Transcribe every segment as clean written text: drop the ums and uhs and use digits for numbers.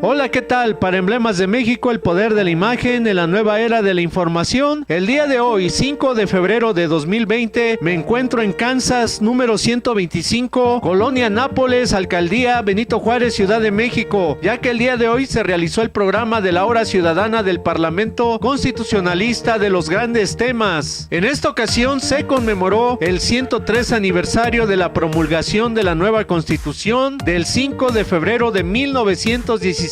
Hola, ¿qué tal? Para Emblemas de México, el poder de la imagen en la nueva era de la información. El día de hoy, 5 de febrero de 2020, me encuentro en Kansas, número 125, Colonia Nápoles, Alcaldía Benito Juárez, Ciudad de México, ya que el día de hoy se realizó el programa de la Hora Ciudadana del Parlamento Constitucionalista de los Grandes Temas. En esta ocasión se conmemoró el 103 aniversario de la promulgación de la nueva Constitución del 5 de febrero de 1917,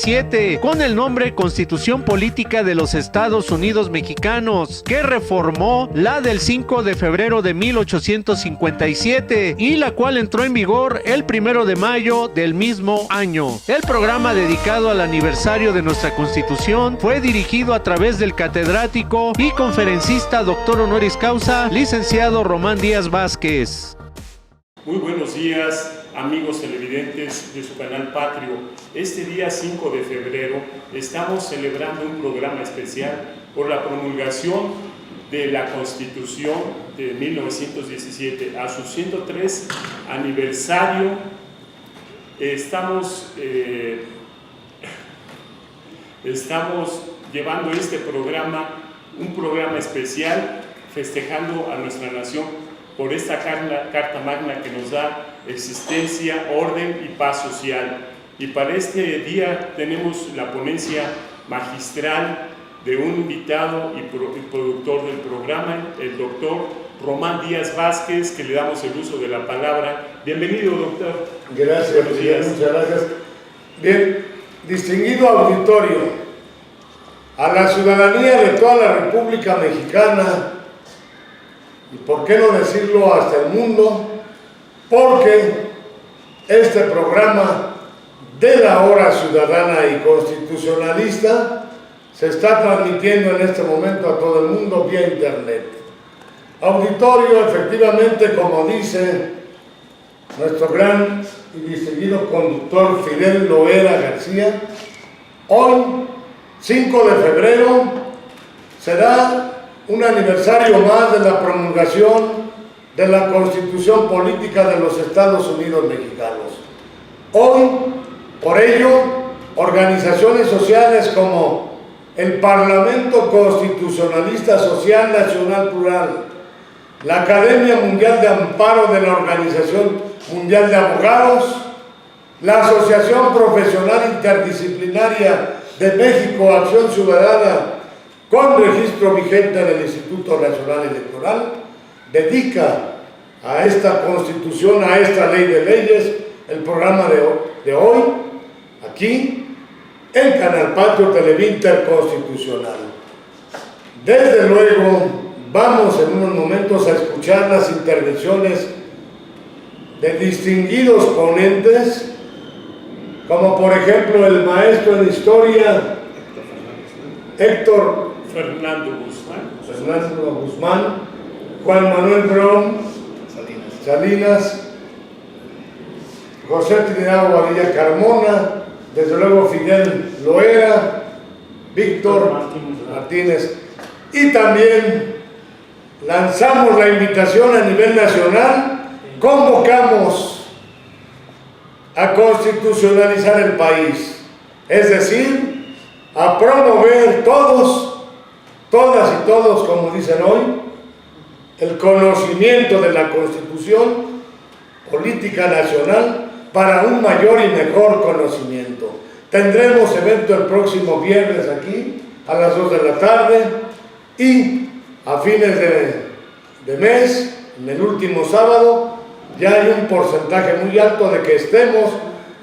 con el nombre Constitución Política de los Estados Unidos Mexicanos, que reformó la del 5 de febrero de 1857 y la cual entró en vigor el 1 de mayo del mismo año. El programa dedicado al aniversario de nuestra Constitución fue dirigido a través del catedrático y conferencista doctor honoris causa, licenciado Román Díaz Vázquez. Muy buenos días, amigos televidentes de su canal Patrio. Este día 5 de febrero estamos celebrando un programa especial por la promulgación de la Constitución de 1917 a su 103 aniversario. Estamos llevando este programa, un programa especial, festejando a nuestra nación por esta Carta Magna que nos da existencia, orden y paz social. Y para este día tenemos la ponencia magistral de un invitado y productor del programa, el doctor Román Díaz Vázquez, que le damos el uso de la palabra. Bienvenido, doctor. Gracias, muchas gracias. Bien, distinguido auditorio, a la ciudadanía de toda la República Mexicana, y por qué no decirlo hasta el mundo, porque este programa de la Hora Ciudadana y Constitucionalista se está transmitiendo en este momento a todo el mundo vía internet. Auditorio, efectivamente, como dice nuestro gran y distinguido conductor Fidel Loera García, hoy, 5 de febrero, será un aniversario más de la promulgación de la Constitución Política de los Estados Unidos Mexicanos. Hoy, por ello, organizaciones sociales como el Parlamento Constitucionalista Social Nacional Plural, la Academia Mundial de Amparo de la Organización Mundial de Abogados, la Asociación Profesional Interdisciplinaria de México, Acción Ciudadana, con registro vigente del Instituto Nacional Electoral, dedica a esta Constitución, a esta ley de leyes, el programa de hoy, aquí, en Canal Patrio Televinter Constitucional. Desde luego, vamos en unos momentos a escuchar las intervenciones de distinguidos ponentes, como por ejemplo el maestro en Historia, Héctor Fernando Guzmán, Juan Manuel Bron Salinas, José Trinidad Guadilla Carmona, desde luego Fidel Loera, Víctor Martínez, y también lanzamos la invitación a nivel nacional, convocamos a constitucionalizar el país, es decir, a promover todas y todos, como dicen hoy, el conocimiento de la Constitución Política Nacional para un mayor y mejor conocimiento. Tendremos evento el próximo viernes aquí a las 2 de la tarde y a fines de mes, en el último sábado, ya hay un porcentaje muy alto de que estemos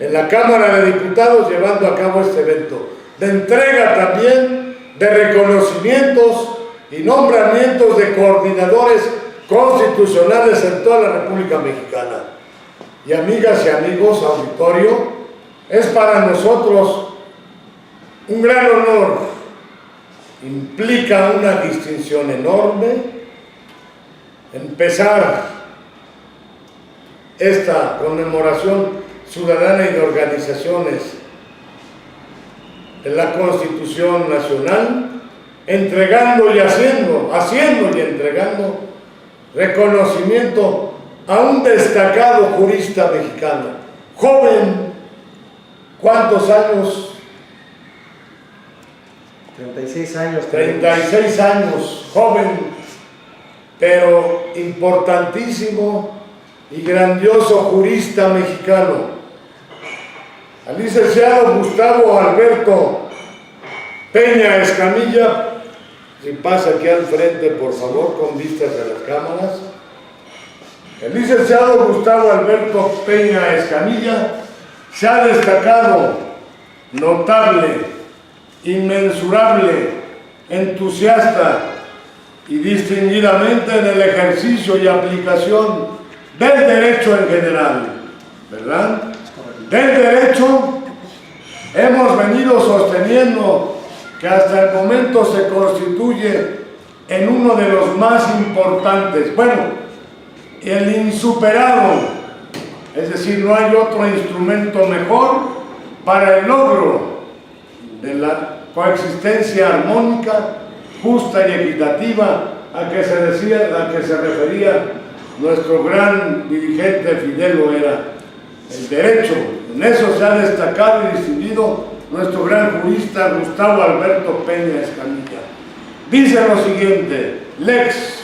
en la Cámara de Diputados llevando a cabo este evento, de entrega también de reconocimientos y nombramientos de coordinadores constitucionales en toda la República Mexicana. Y amigas y amigos, auditorio, es para nosotros un gran honor, implica una distinción enorme empezar esta conmemoración ciudadana y de organizaciones de la Constitución Nacional, entregando y haciendo y entregando reconocimiento a un destacado jurista mexicano, joven, ¿cuántos años 36 años. 36 años, joven, pero importantísimo y grandioso jurista mexicano. Al licenciado Gustavo Alberto Peña Escamilla, si pasa aquí al frente, por favor, con vistas a las cámaras. El licenciado Gustavo Alberto Peña Escamilla se ha destacado notable, inmensurable, entusiasta y distinguidamente en el ejercicio y aplicación del derecho en general, ¿verdad? Del derecho hemos venido sosteniendo que hasta el momento se constituye en uno de los más importantes, bueno, el insuperado, es decir, no hay otro instrumento mejor para el logro de la coexistencia armónica, justa y equitativa a que se refería nuestro gran dirigente Fidel Loera, el derecho. En eso se ha destacado y distinguido nuestro gran jurista Gustavo Alberto Peña Escamilla. Dice lo siguiente: Lex,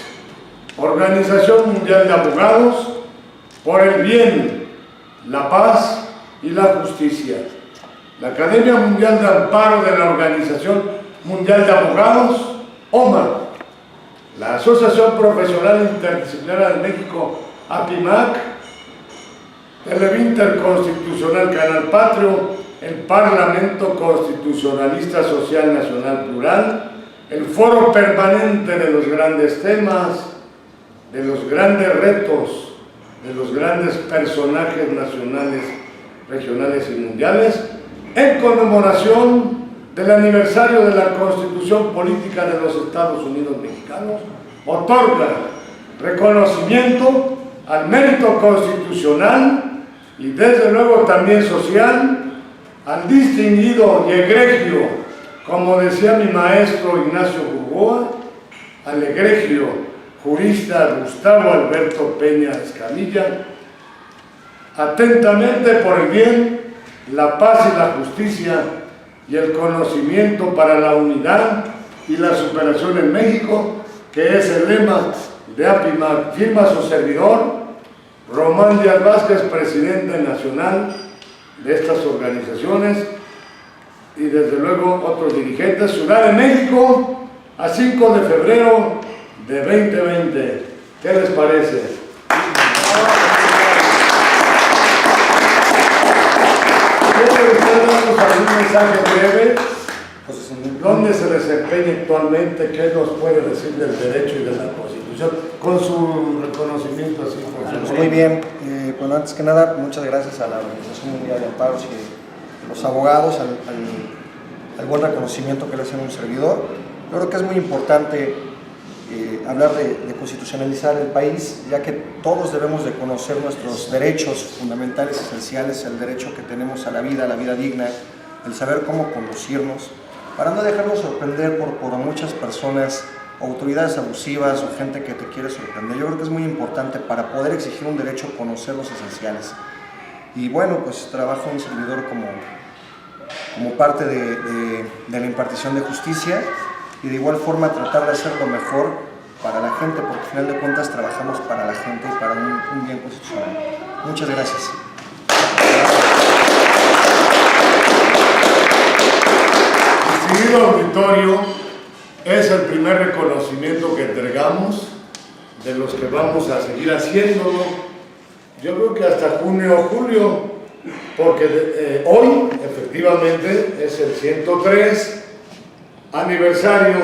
Organización Mundial de Abogados, por el bien, la paz y la justicia. La Academia Mundial de Amparo de la Organización Mundial de Abogados, OMA, la Asociación Profesional Interdisciplinaria de México, APIMAC, Televinter Constitucional Canal Patrio, el Parlamento Constitucionalista Social Nacional Plural, el Foro Permanente de los Grandes Temas, de los grandes retos, de los grandes personajes nacionales, regionales y mundiales, en conmemoración del aniversario de la Constitución Política de los Estados Unidos Mexicanos, otorga reconocimiento al mérito constitucional y desde luego también social, al distinguido y egregio, como decía mi maestro Ignacio Burgoa, al egregio jurista Gustavo Alberto Peña Escamilla, atentamente por el bien, la paz y la justicia y el conocimiento para la unidad y la superación en México, que es el lema de APIMAC. Firma su servidor, Román Díaz Vázquez, presidente nacional de estas organizaciones, y desde luego otros dirigentes. Ciudad de México, a 5 de febrero de 2020. ¿Qué les parece? ¿Quieren ustedes darnos algún mensaje breve? ¿Dónde se desempeña actualmente? ¿Qué nos puede decir del derecho y de la Constitución? Con su reconocimiento así. Pues muy bien. Bueno, antes que nada, muchas gracias a la Organización Mundial de Amparos y los abogados, al buen reconocimiento que le hacen a un servidor. Yo creo que es muy importante hablar de constitucionalizar el país, ya que todos debemos de conocer nuestros derechos fundamentales, esenciales, el derecho que tenemos a la vida digna, el saber cómo conducirnos, para no dejarnos sorprender por muchas personas, autoridades abusivas o gente que te quiere sorprender. Yo creo que es muy importante para poder exigir un derecho conocer los esenciales. Y bueno, pues trabajo un servidor como parte de la impartición de justicia, y de igual forma tratar de hacer lo mejor para la gente, porque al final de cuentas trabajamos para la gente y para un bien constitucional. Muchas gracias. Distinguido auditorio, es el primer reconocimiento que entregamos, de los que vamos a seguir haciéndolo, yo creo que hasta junio o julio, porque hoy efectivamente es el 103 aniversario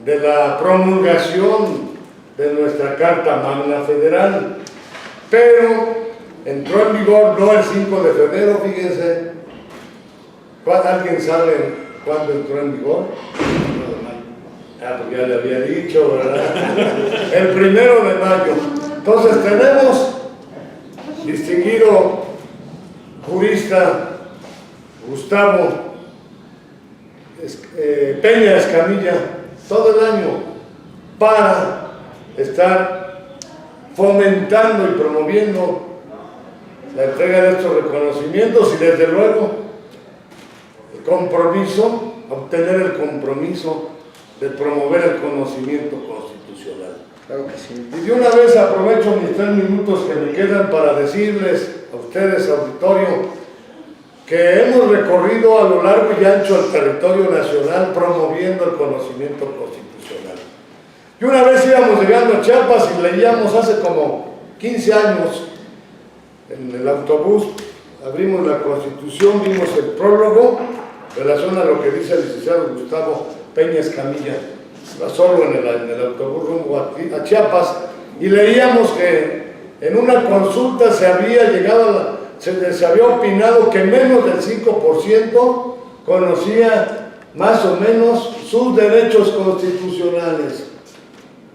de la promulgación de nuestra Carta Magna Federal, pero entró en vigor no el 5 de febrero, fíjense. ¿Alguien sabe cuándo entró en vigor? Porque ya le había dicho, ¿verdad? El 1 de mayo. Entonces tenemos distinguido jurista Gustavo Peña Escamilla todo el año para estar fomentando y promoviendo la entrega de estos reconocimientos, y desde luego el compromiso obtener el compromiso de promover el conocimiento constitucional. Claro que sí. Y de una vez aprovecho mis 3 minutos que me quedan para decirles a ustedes, auditorio, que hemos recorrido a lo largo y ancho del territorio nacional promoviendo el conocimiento constitucional. Y una vez íbamos llegando a Chiapas y leíamos hace como 15 años en el autobús, abrimos la Constitución, vimos el prólogo en relación a lo que dice el licenciado Gustavo Peña Escamilla, solo en el autobús rumbo a Chiapas, y leíamos que en una consulta se había llegado se había opinado que menos del 5% conocía más o menos sus derechos constitucionales.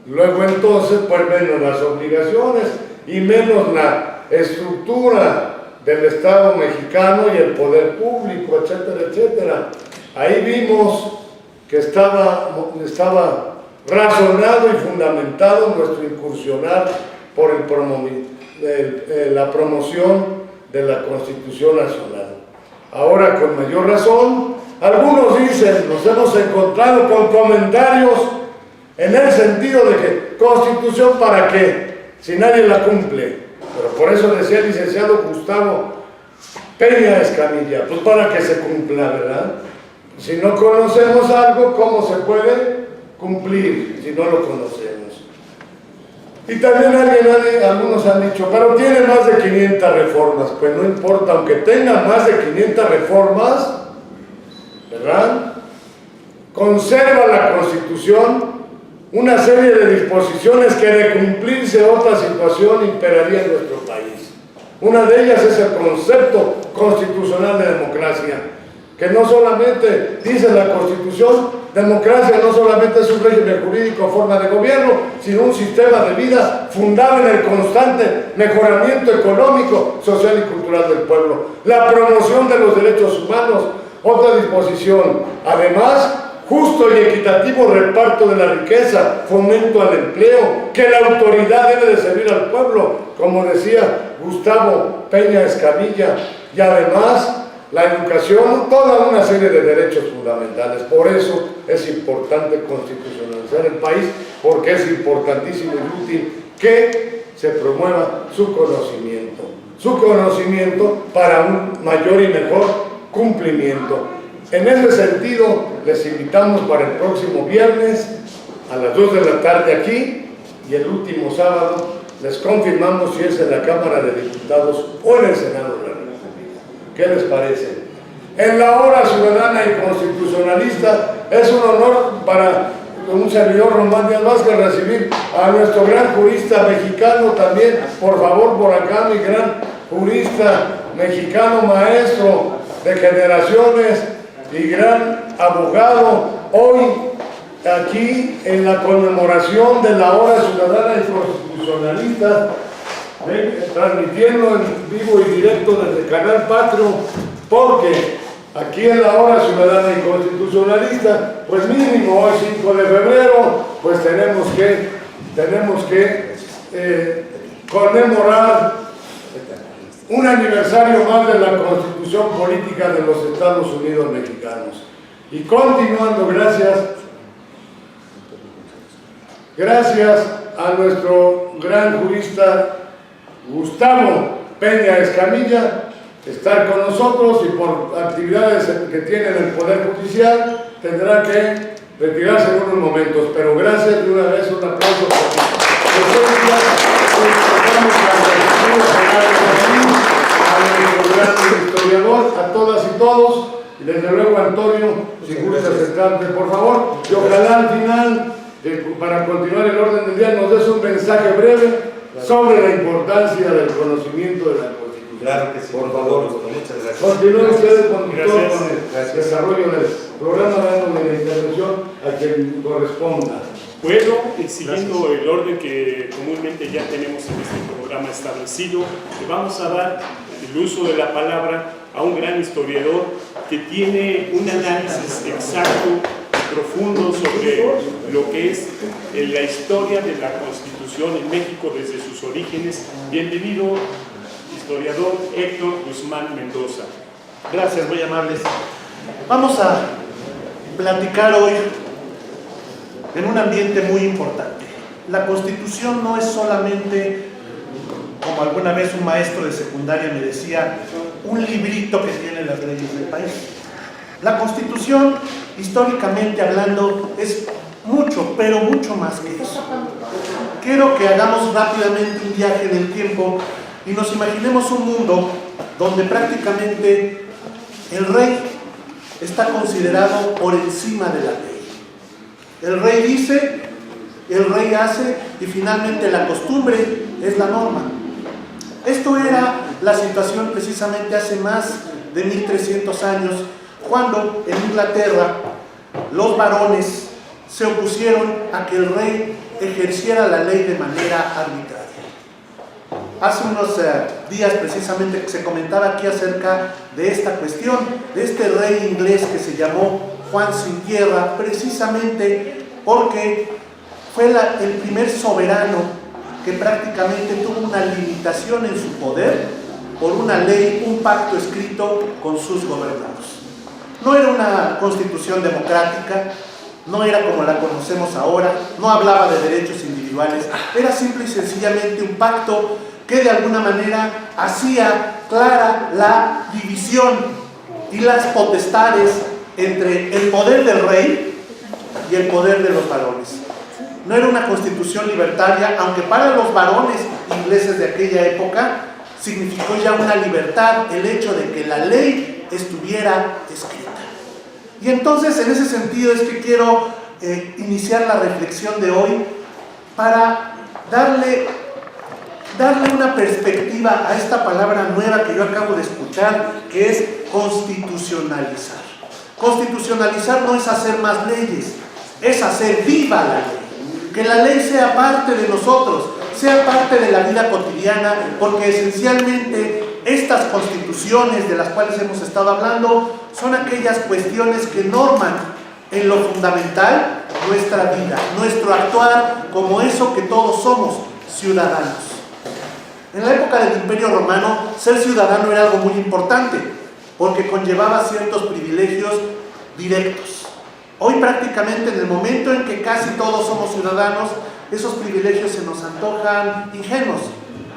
Luego entonces, pues menos las obligaciones y menos la estructura del Estado mexicano y el poder público, etcétera, etcétera. Ahí vimos que estaba razonado y fundamentado nuestro incursionar por la promoción de la Constitución Nacional. Ahora, con mayor razón, algunos dicen, nos hemos encontrado con comentarios en el sentido de que ¿Constitución para qué? Si nadie la cumple. Pero por eso decía el licenciado Gustavo Peña Escamilla, pues para que se cumpla, ¿verdad? Si no conocemos algo, ¿cómo se puede cumplir si no lo conocemos? Y también algunos han dicho, pero tiene más de 500 reformas. Pues no importa, aunque tenga más de 500 reformas, ¿verdad? Conserva la Constitución una serie de disposiciones que de cumplirse otra situación imperaría en nuestro país. Una de ellas es el concepto constitucional de democracia, que no solamente dice la Constitución, democracia no solamente es un régimen jurídico o forma de gobierno, sino un sistema de vida fundado en el constante mejoramiento económico, social y cultural del pueblo, la promoción de los derechos humanos, otra disposición. Además, justo y equitativo reparto de la riqueza, fomento al empleo, que la autoridad debe de servir al pueblo, como decía Gustavo Peña Escamilla, y además la educación, toda una serie de derechos fundamentales. Por eso es importante constitucionalizar el país, porque es importantísimo y útil que se promueva su conocimiento para un mayor y mejor cumplimiento. En ese sentido, les invitamos para el próximo viernes a las 2 de la tarde aquí, y el último sábado les confirmamos si es en la Cámara de Diputados o en el Senado de la República. ¿Qué les parece? En la hora ciudadana y constitucionalista es un honor para un servidor, Román Díaz Vázquez, recibir a nuestro gran jurista mexicano también, por favor, por acá, mi gran jurista mexicano, maestro de generaciones y gran abogado, hoy aquí en la conmemoración de la hora ciudadana y constitucionalista, transmitiendo en vivo y directo desde Canal Patrio, porque aquí en la hora ciudadana y constitucionalista, pues mínimo hoy 5 de febrero, pues tenemos que conmemorar un aniversario más de la Constitución Política de los Estados Unidos Mexicanos. Y continuando, gracias a nuestro gran jurista Gustavo Peña Escamilla, estar con nosotros, y por actividades que tiene en el Poder Judicial tendrá que retirarse en unos momentos, pero gracias de una vez, un aplauso por su presencia. A nuestro gran historiador, a todas y todos, y desde luego Antonio, si gusta sentarte por favor, y ojalá al final, para continuar el orden del día, nos des un mensaje breve sobre la importancia del conocimiento de la Constitución. Claro que sí, por favor. Muchas gracias. Continúen ustedes con el desarrollo del programa, dando la intervención a quien corresponda. Bueno, siguiendo el orden que comúnmente ya tenemos en este programa establecido, le vamos a dar el uso de la palabra a un gran historiador que tiene un análisis exacto, profundo sobre lo que es la historia de la Constitución en México desde sus orígenes. Bienvenido, historiador Héctor Guzmán Mendoza. Gracias, muy amables. Vamos a platicar hoy en un ambiente muy importante. La Constitución no es solamente, como alguna vez un maestro de secundaria me decía, un librito que tiene las leyes del país. La Constitución, históricamente hablando, es mucho, pero mucho más que eso. Quiero que hagamos rápidamente un viaje en el tiempo y nos imaginemos un mundo donde prácticamente el rey está considerado por encima de la ley. El rey dice, el rey hace y finalmente la costumbre es la norma. Esto era la situación precisamente hace más de 1300 años, cuando en Inglaterra los varones se opusieron a que el rey ejerciera la ley de manera arbitraria. Hace unos días precisamente se comentaba aquí acerca de esta cuestión, de este rey inglés que se llamó Juan Sin Tierra, precisamente porque fue el primer soberano que prácticamente tuvo una limitación en su poder por una ley, un pacto escrito con sus gobernados. No era una constitución democrática, no era como la conocemos ahora, no hablaba de derechos individuales, era simple y sencillamente un pacto que de alguna manera hacía clara la división y las potestades entre el poder del rey y el poder de los varones. No era una constitución libertaria, aunque para los varones ingleses de aquella época significó ya una libertad el hecho de que la ley estuviera escrita. Y entonces en ese sentido es que quiero iniciar la reflexión de hoy para darle una perspectiva a esta palabra nueva que yo acabo de escuchar, que es constitucionalizar. Constitucionalizar no es hacer más leyes, es hacer viva la ley. Que la ley sea parte de nosotros, sea parte de la vida cotidiana, porque esencialmente estas constituciones de las cuales hemos estado hablando son aquellas cuestiones que norman en lo fundamental nuestra vida, nuestro actuar como eso que todos somos, ciudadanos. En la época del Imperio Romano, ser ciudadano era algo muy importante, porque conllevaba ciertos privilegios directos. Hoy prácticamente en el momento en que casi todos somos ciudadanos, esos privilegios se nos antojan ingenuos.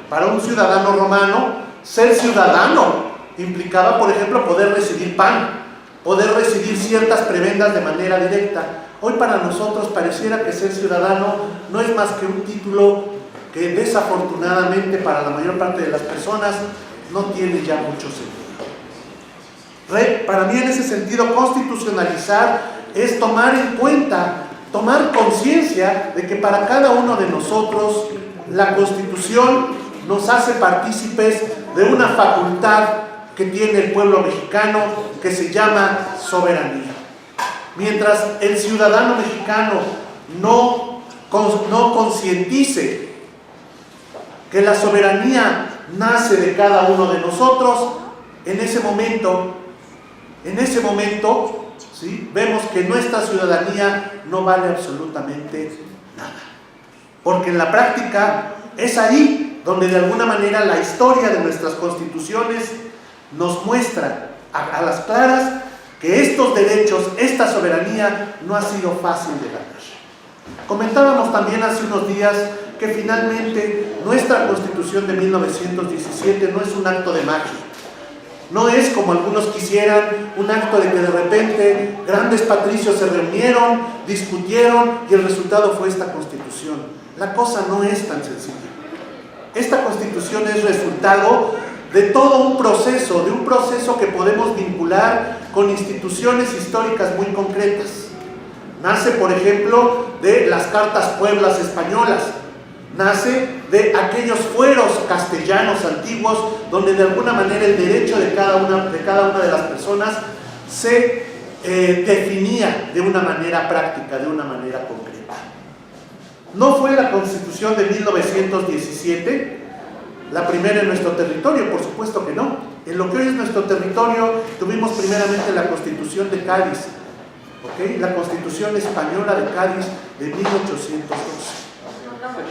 Para un ciudadano romano, ser ciudadano implicaba, por ejemplo, poder recibir pan, poder recibir ciertas prebendas de manera directa. Hoy para nosotros pareciera que ser ciudadano no es más que un título que desafortunadamente para la mayor parte de las personas no tiene ya mucho sentido. Para mí en ese sentido constitucionalizar es tomar en cuenta, tomar conciencia de que para cada uno de nosotros la Constitución nos hace partícipes de una facultad que tiene el pueblo mexicano que se llama soberanía. Mientras el ciudadano mexicano no concientice que la soberanía nace de cada uno de nosotros, en ese momento, ¿sí?, vemos que nuestra ciudadanía no vale absolutamente nada. Porque en la práctica es ahí donde de alguna manera la historia de nuestras constituciones nos muestra a las claras que estos derechos, esta soberanía no ha sido fácil de ganar. Comentábamos también hace unos días que finalmente nuestra Constitución de 1917 no es un acto de magia. No es, como algunos quisieran, un acto de que de repente grandes patricios se reunieron, discutieron y el resultado fue esta Constitución. La cosa no es tan sencilla. Esta Constitución es resultado de todo un proceso, que podemos vincular con instituciones históricas muy concretas. Nace, por ejemplo, de las Cartas Pueblas españolas, nace de aquellos fueros castellanos antiguos donde de alguna manera el derecho de cada una de las personas se definía de una manera práctica, de una manera concreta. No fue la Constitución de 1917 la primera en nuestro territorio, por supuesto que no. En lo que hoy es nuestro territorio tuvimos primeramente la Constitución de Cádiz, ¿okay?, la Constitución española de Cádiz de 1812.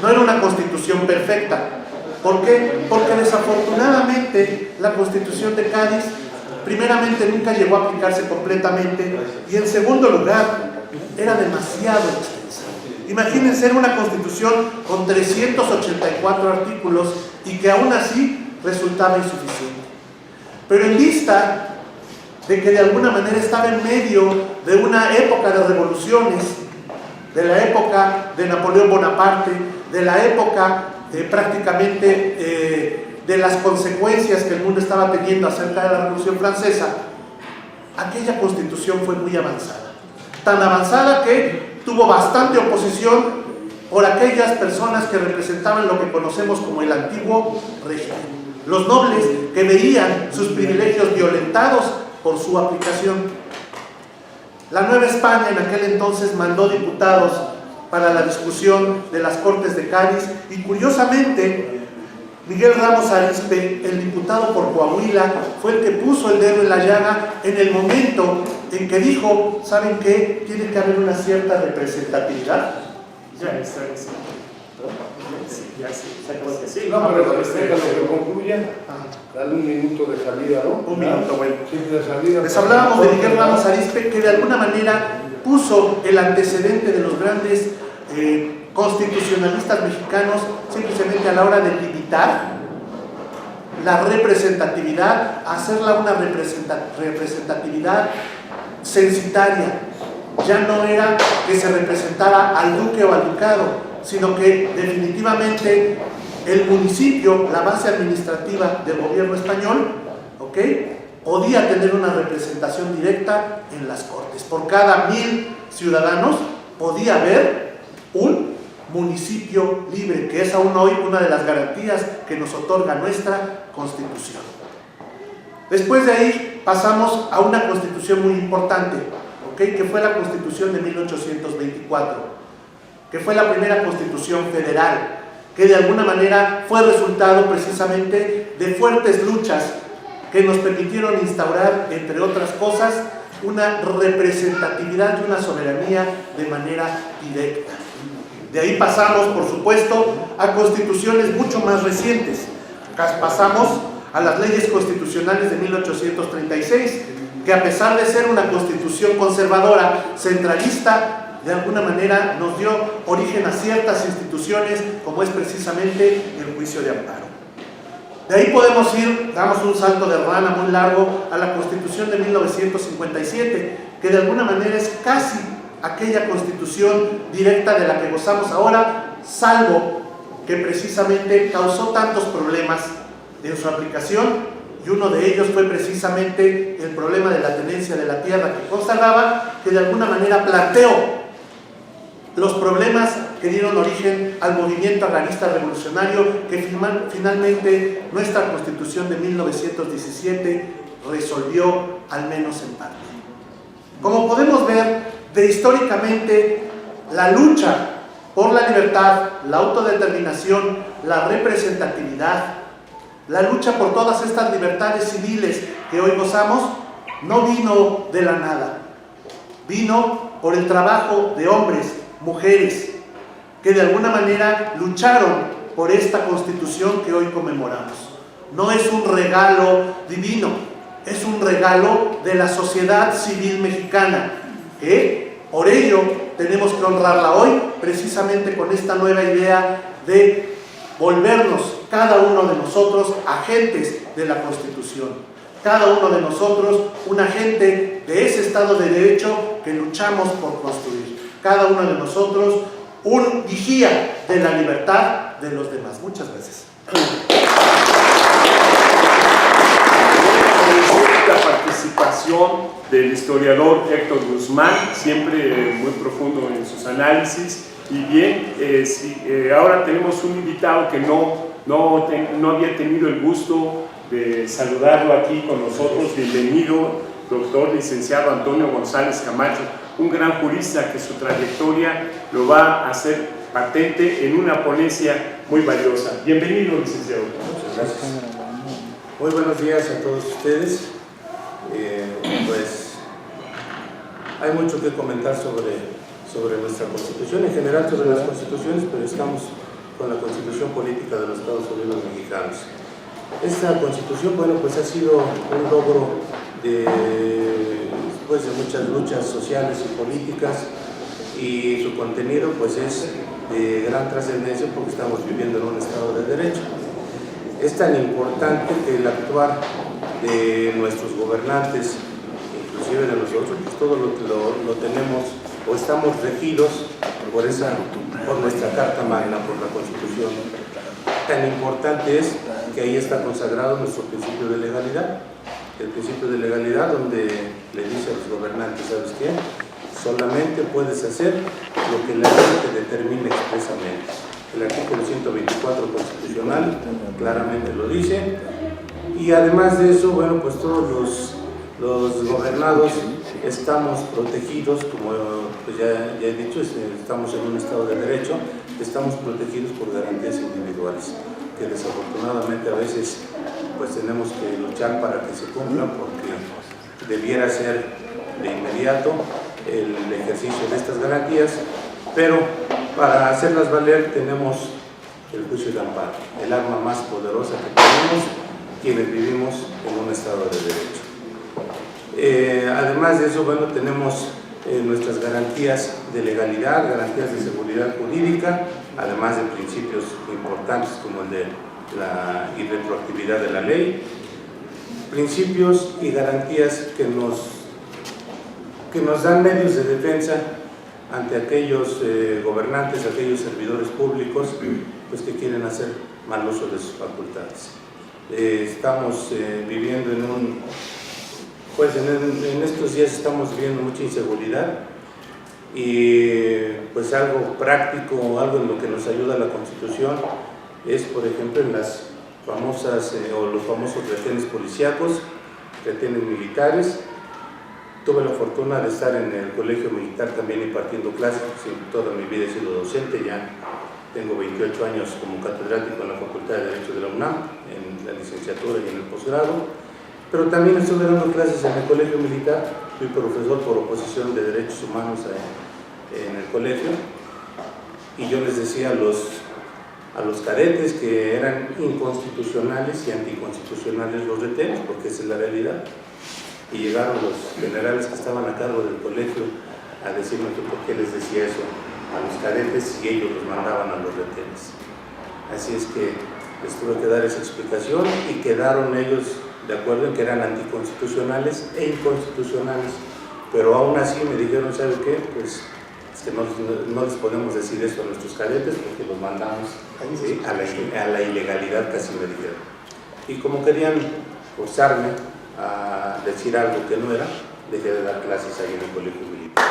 No era una constitución perfecta. ¿Por qué? Porque desafortunadamente la Constitución de Cádiz Primeramente, nunca llegó a aplicarse completamente, y en segundo lugar, era demasiado extensa. Imagínense, era una constitución con 384 artículos y que aún así resultaba insuficiente. Pero en vista de que de alguna manera estaba en medio de una época de revoluciones, de la época de Napoleón Bonaparte, de la época prácticamente de las consecuencias que el mundo estaba teniendo acerca de la Revolución Francesa, aquella constitución fue muy avanzada. Tan avanzada que tuvo bastante oposición por aquellas personas que representaban lo que conocemos como el antiguo régimen. Los nobles que veían sus privilegios violentados por su aplicación. La Nueva España en aquel entonces mandó diputados para la discusión de las Cortes de Cádiz y curiosamente Miguel Ramos Arizpe, el diputado por Coahuila, fue el que puso el dedo en la llaga en el momento en que dijo, ¿saben qué? Tiene que haber una cierta representatividad. Ya está, sí. Sí, No, pero déjalo que concluya. Dale un minuto de salida, ¿no? Un minuto, bueno. Sí, de salida. Les hablábamos de Miguel Ramos Arizpe, que de alguna manera puso el antecedente de los grandes constitucionalistas mexicanos, simplemente a la hora de limitar la representatividad, hacerla una representatividad censitaria. Ya no era que se representara al duque o al ducado, sino que definitivamente el municipio, la base administrativa del gobierno español, ¿ok?, podía tener una representación directa en las Cortes. Por cada 1000 ciudadanos podía haber un municipio libre, que es aún hoy una de las garantías que nos otorga nuestra Constitución. Después de ahí pasamos a una Constitución muy importante, ¿ok?, que fue la Constitución de 1824. Que fue la primera constitución federal, que de alguna manera fue resultado precisamente de fuertes luchas que nos permitieron instaurar, entre otras cosas, una representatividad y una soberanía de manera directa. De ahí pasamos, por supuesto, a constituciones mucho más recientes. Pasamos a las leyes constitucionales de 1836, que a pesar de ser una constitución conservadora, centralista, de alguna manera nos dio origen a ciertas instituciones, como es precisamente el juicio de amparo. De ahí podemos ir, damos un salto de rana muy largo a la Constitución de 1957, que de alguna manera es casi aquella constitución directa de la que gozamos ahora, salvo que precisamente causó tantos problemas en su aplicación, y uno de ellos fue precisamente el problema de la tenencia de la tierra que consagraba, que de alguna manera planteó los problemas que dieron origen al movimiento agrarista revolucionario que finalmente nuestra Constitución de 1917 resolvió, al menos en parte. Como podemos ver, históricamente la lucha por la libertad, la autodeterminación, la representatividad, la lucha por todas estas libertades civiles que hoy gozamos, no vino de la nada, vino por el trabajo de hombres, mujeres, que de alguna manera lucharon por esta Constitución que hoy conmemoramos. No es un regalo divino, es un regalo de la sociedad civil mexicana, que por ello tenemos que honrarla hoy, precisamente con esta nueva idea de volvernos cada uno de nosotros agentes de la Constitución, cada uno de nosotros un agente de ese Estado de Derecho que luchamos por construir. Cada uno de nosotros un vigía de la libertad de los demás. Muchas gracias. La participación del historiador Héctor Guzmán, siempre muy profundo en sus análisis. Y bien, ahora tenemos un invitado que no había tenido el gusto de saludarlo aquí con nosotros. Bienvenido, doctor licenciado Antonio González Camacho, un gran jurista que su trayectoria lo va a hacer patente en una ponencia muy valiosa. Bienvenido, licenciado. Muchas gracias. Muy buenos días a todos ustedes. Pues hay mucho que comentar sobre nuestra Constitución, en general sobre las constituciones, pero estamos con la Constitución Política de los Estados Unidos Mexicanos. Esta Constitución, bueno, pues ha sido un logro después de muchas luchas sociales y políticas, y su contenido pues es de gran trascendencia porque estamos viviendo en un Estado de Derecho. Es tan importante que el actuar de nuestros gobernantes, inclusive de nosotros, pues todo lo tenemos o estamos regidos por nuestra Carta Magna, por la Constitución. Tan importante es que ahí está consagrado nuestro principio de legalidad. El principio de legalidad donde le dice a los gobernantes, ¿sabes qué? Solamente puedes hacer lo que la ley te determina expresamente. El artículo 124 constitucional claramente lo dice. Y además de eso, bueno, pues todos los gobernados estamos protegidos, como pues ya he dicho, estamos en un Estado de Derecho, estamos protegidos por garantías individuales, que desafortunadamente a veces pues tenemos que luchar para que se cumplan, porque debiera ser de inmediato el ejercicio de estas garantías, pero para hacerlas valer tenemos el juicio de amparo, el arma más poderosa que tenemos quienes vivimos en un Estado de Derecho. Además de eso, bueno, tenemos nuestras garantías de legalidad, garantías de seguridad jurídica, además de principios importantes como el de la irretroactividad de la ley, principios y garantías que nos dan medios de defensa ante aquellos gobernantes, aquellos servidores públicos pues, que quieren hacer mal uso de sus facultades. Estamos viviendo en estos días estamos viviendo mucha inseguridad, y pues algo práctico, algo en lo que nos ayuda la Constitución es, por ejemplo, en las famosas los famosos retenes policíacos, retenes militares. Tuve la fortuna de estar en el colegio militar también impartiendo clases, toda mi vida he sido docente, ya tengo 28 años como catedrático en la Facultad de Derecho de la UNAM, en la licenciatura y en el posgrado, pero también estuve dando clases en el colegio militar, fui profesor por oposición de Derechos Humanos en el colegio, y yo les decía a los cadetes que eran inconstitucionales y anticonstitucionales los retenes, porque esa es la realidad. Y llegaron los generales que estaban a cargo del colegio a decirme que por qué les decía eso a los cadetes y ellos los mandaban a los retenes. Así es que les tuve que dar esa explicación y quedaron ellos de acuerdo en que eran anticonstitucionales e inconstitucionales, pero aún así me dijeron, ¿sabe qué? Pues es que no les podemos decir eso a nuestros cadetes porque los mandamos ¿sí? a la ilegalidad, casi me dijeron. Y como querían forzarme a decir algo que no era, dejé de dar clases ahí en el colegio militar.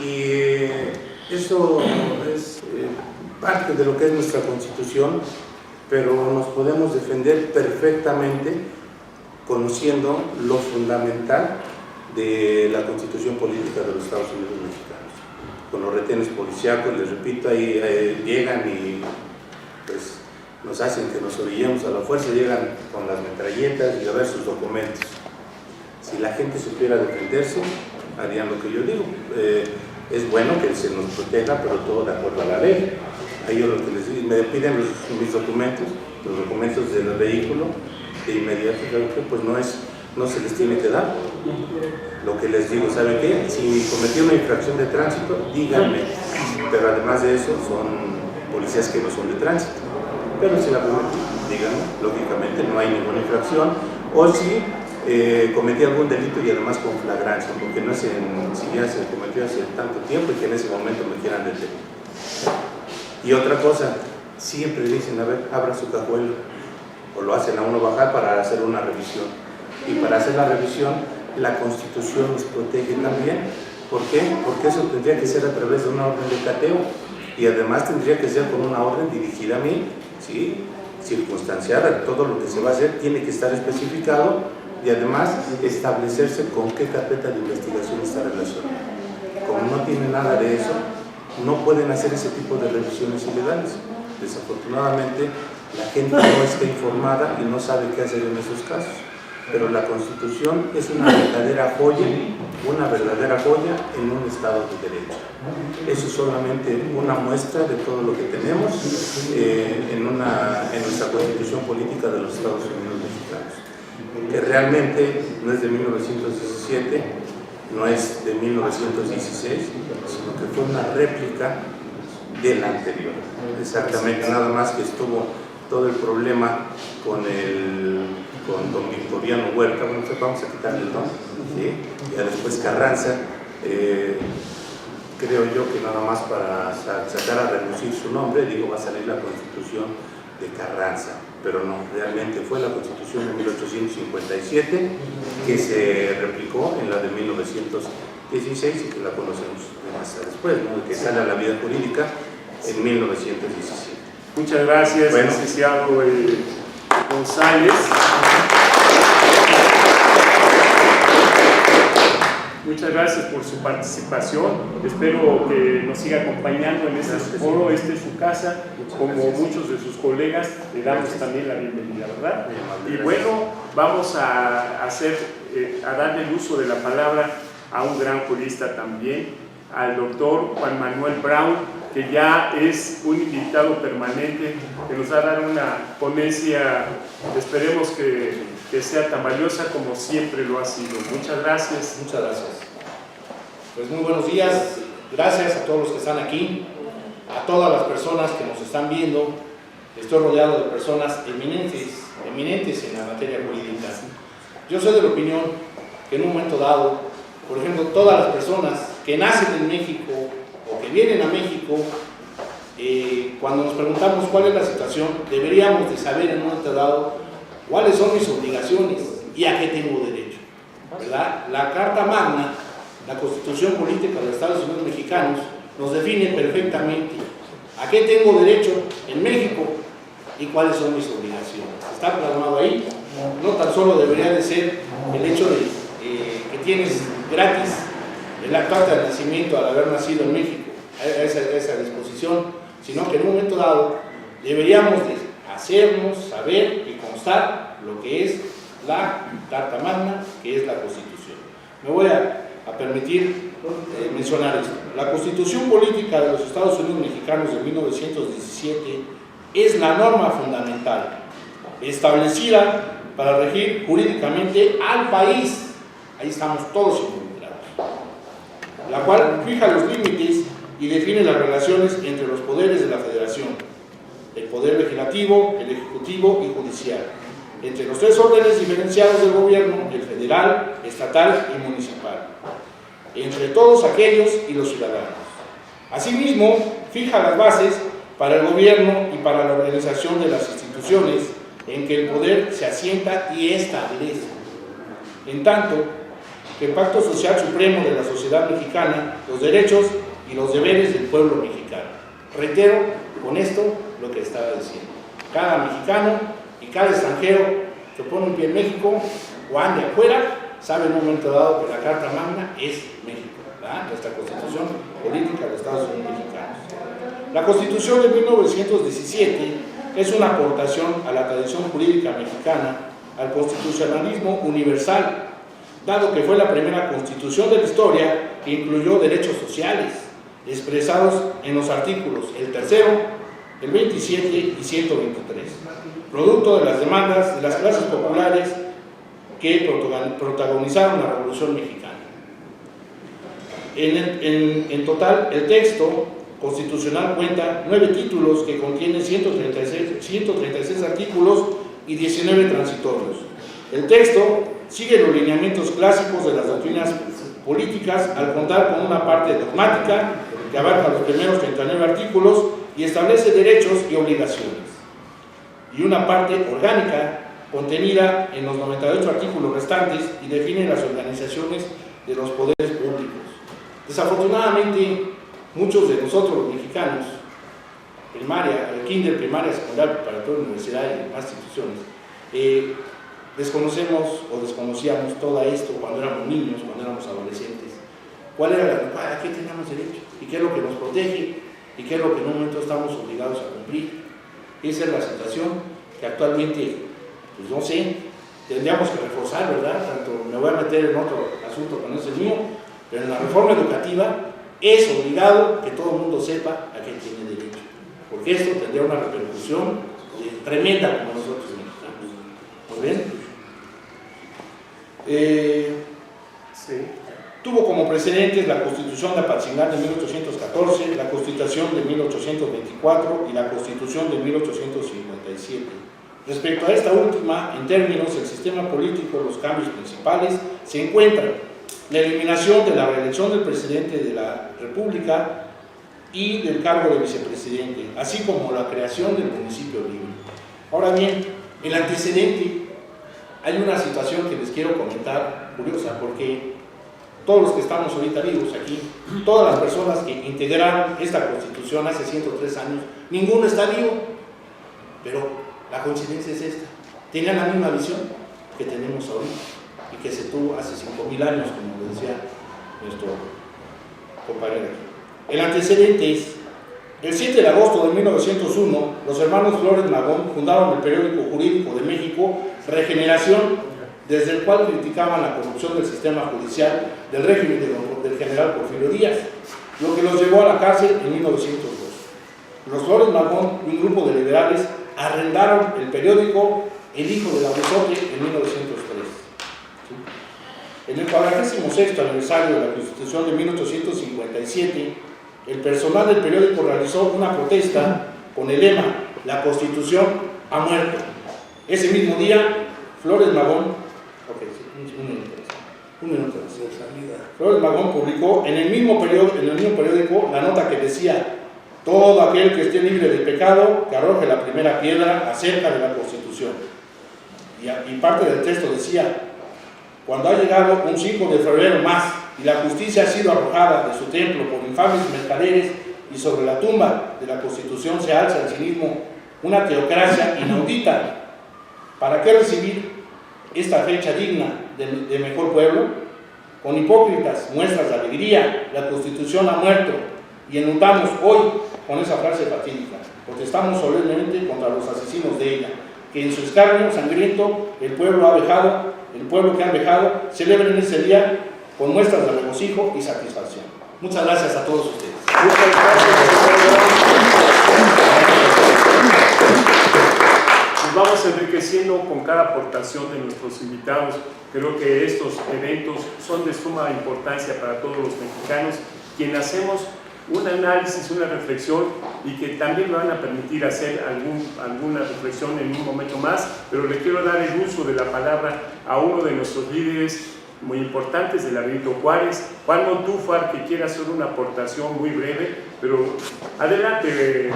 Y eso es parte de lo que es nuestra Constitución, pero nos podemos defender perfectamente conociendo lo fundamental de la Constitución Política de los Estados Unidos Mexicanos. Con los retenes policíacos, les repito, ahí llegan y pues nos hacen que nos orillemos a la fuerza, llegan con las metralletas y a ver sus documentos. Si la gente supiera defenderse, harían lo que yo digo. Es bueno que se nos proteja, pero todo de acuerdo a la ley. Ahí yo lo que les digo, me piden mis documentos, los documentos del vehículo, de inmediato, pues no se les tiene que dar. Lo que les digo, ¿saben qué? Si cometí una infracción de tránsito, díganme. Pero además de eso, son policías que no son de tránsito. Pero si la cometí, díganme. Lógicamente no hay ninguna infracción. O si cometí algún delito y además con flagrancia, porque no sé si ya se cometió hace tanto tiempo y que en ese momento me quieran detener. Y otra cosa, siempre dicen, a ver, abra su cajuelo, o lo hacen a uno bajar para hacer una revisión. Y para hacer la revisión, la Constitución nos protege también. ¿Por qué? Porque eso tendría que ser a través de una orden de cateo, y además tendría que ser con una orden dirigida a mí, ¿sí? Circunstanciada. Todo lo que se va a hacer tiene que estar especificado y además establecerse con qué carpeta de investigación está relacionada. Como no tiene nada de eso, no pueden hacer ese tipo de revisiones ilegales. Desafortunadamente, la gente no está informada y no sabe qué hacer en esos casos. Pero la Constitución es una verdadera joya una verdadera joya en un Estado de Derecho. Eso es solamente una muestra de todo lo que tenemos en nuestra Constitución Política de los Estados Unidos Mexicanos, que realmente no es de 1917, no es de 1916, sino que fue una réplica de la anterior. Exactamente, nada más que estuvo todo el problema con don Victoriano Huerta, bueno, vamos a quitarle el nombre, ¿sí? Y después Carranza, creo yo que nada más para sacar a reducir su nombre, digo, va a salir la Constitución de Carranza, pero no, realmente fue la Constitución de 1857 que se replicó en la de 1916 y que la conocemos más después, ¿no? Que sale a la vida jurídica en 1917. Muchas gracias, licenciado González. Muchas gracias por su participación. Espero que nos siga acompañando en este foro. Esta es su casa, como muchos de sus colegas. Le damos también la bienvenida, ¿verdad? Y bueno, vamos a darle el uso de la palabra a un gran jurista también, al doctor Juan Manuel Brown, que ya es un invitado permanente, que nos va a dar una ponencia, esperemos que sea tan valiosa como siempre lo ha sido. Muchas gracias. Muchas gracias. Pues muy buenos días, gracias a todos los que están aquí, a todas las personas que nos están viendo. Estoy rodeado de personas eminentes en la materia jurídica. Yo soy de la opinión que en un momento dado, por ejemplo, todas las personas que nacen en México o que vienen a México, cuando nos preguntamos cuál es la situación, deberíamos de saber en un momento dado cuáles son mis obligaciones y a qué tengo derecho, ¿verdad? La Carta Magna, la Constitución Política de los Estados Unidos Mexicanos, nos define perfectamente a qué tengo derecho en México y cuáles son mis obligaciones. Está plasmado ahí. No tan solo debería de ser el hecho de que tienes gratis el acta de nacimiento al haber nacido en México, a esa disposición, sino que en un momento dado deberíamos de hacernos saber y constar lo que es la Carta Magna, que es la Constitución. Me voy a permitir mencionar esto. La Constitución Política de los Estados Unidos Mexicanos de 1917 es la norma fundamental establecida para regir jurídicamente al país. Ahí estamos todos involucrados, la cual fija los límites y define las relaciones entre los poderes de la Federación, el poder legislativo, el ejecutivo y judicial, entre los tres órdenes diferenciados del gobierno, el federal, estatal y municipal, entre todos aquellos y los ciudadanos. Asimismo, fija las bases para el gobierno y para la organización de las instituciones en que el poder se asienta y establece, en tanto que el Pacto Social Supremo de la sociedad mexicana, los derechos y los deberes del pueblo mexicano. Reitero con esto lo que estaba diciendo. Cada mexicano y cada extranjero que pone un pie en México o ande afuera, sabe en un momento dado que la Carta Magna es México, ¿verdad? Nuestra Constitución Política de los Estados Unidos Mexicanos. La Constitución de 1917 es una aportación a la tradición jurídica mexicana, al constitucionalismo universal, dado que fue la primera constitución de la historia que incluyó derechos sociales, expresados en los artículos el 3º, el 27 y 123, producto de las demandas de las clases populares que protagonizaron la Revolución Mexicana. En total, el texto constitucional cuenta 9 títulos que contienen 136 artículos y 19 transitorios. El texto sigue los lineamientos clásicos de las doctrinas políticas al contar con una parte dogmática que abarca los primeros 39 artículos y establece derechos y obligaciones, y una parte orgánica contenida en los 98 artículos restantes y define las organizaciones de los poderes públicos. Desafortunadamente, muchos de nosotros los mexicanos, primaria, kinder, primaria, secundaria, preparatoria, universidad y demás instituciones, desconocemos o desconocíamos todo esto cuando éramos niños, cuando éramos adolescentes. ¿Cuál era a qué teníamos derecho? ¿Y qué es lo que nos protege? ¿Y qué es lo que en un momento estamos obligados a cumplir? Esa es la situación que actualmente, pues no sé, tendríamos que reforzar, ¿verdad? Tanto me voy a meter en otro asunto que no es el mío, pero en la reforma educativa es obligado que todo el mundo sepa a qué tiene derecho, porque esto tendría una repercusión tremenda como nosotros mexicanos. ¿Muy bien? Tuvo como precedentes la Constitución de Apatzingán de 1814, la Constitución de 1824 y la Constitución de 1857. Respecto a esta última, en términos del sistema político, los cambios principales se encuentran la eliminación de la reelección del presidente de la República y del cargo de vicepresidente, así como la creación del municipio libre. Ahora bien, el antecedente, hay una situación que les quiero comentar, curiosa, porque todos los que estamos ahorita vivos aquí, todas las personas que integraron esta Constitución hace 103 años, ninguno está vivo, pero la coincidencia es esta: tenían la misma visión que tenemos ahorita y que se tuvo hace 5,000 años, como lo decía nuestro compañero. El antecedente es: el 7 de agosto de 1901, los hermanos Flores Magón fundaron el periódico jurídico de México, Regeneración, desde el cual criticaban la corrupción del sistema judicial del régimen del general Porfirio Díaz, lo que los llevó a la cárcel en 1902. Los Flores Magón y un grupo de liberales arrendaron el periódico El Hijo del Abusote en 1903. En el 46º aniversario de la Constitución de 1857, el personal del periódico realizó una protesta con el lema "La Constitución ha muerto". Ese mismo día, Flores Magón Flores Magón publicó en el mismo periódico la nota que decía: "Todo aquel que esté libre de pecado, que arroje la primera piedra acerca de la Constitución". Y parte del texto decía: "Cuando ha llegado un 5 de febrero más y la justicia ha sido arrojada de su templo por infames mercaderes y sobre la tumba de la Constitución se alza en sí mismo una teocracia inaudita, ¿para qué recibir esta fecha digna de mejor pueblo? Con hipócritas muestras de alegría, la Constitución ha muerto, y enlutamos hoy con esa frase fatídica. Protestamos solemnemente contra los asesinos de ella, que en su escarnio sangriento el pueblo que han vejado, celebren ese día con muestras de regocijo y satisfacción". Muchas gracias a todos ustedes. Nos vamos enriqueciendo con cada aportación de nuestros invitados. Creo que estos eventos son de suma importancia para todos los mexicanos, quienes hacemos un análisis, una reflexión, y que también me van a permitir hacer alguna reflexión en un momento más, pero le quiero dar el uso de la palabra a uno de nuestros líderes muy importantes de la Benito Juárez, Juan Montúfar, que quiere hacer una aportación muy breve, pero adelante,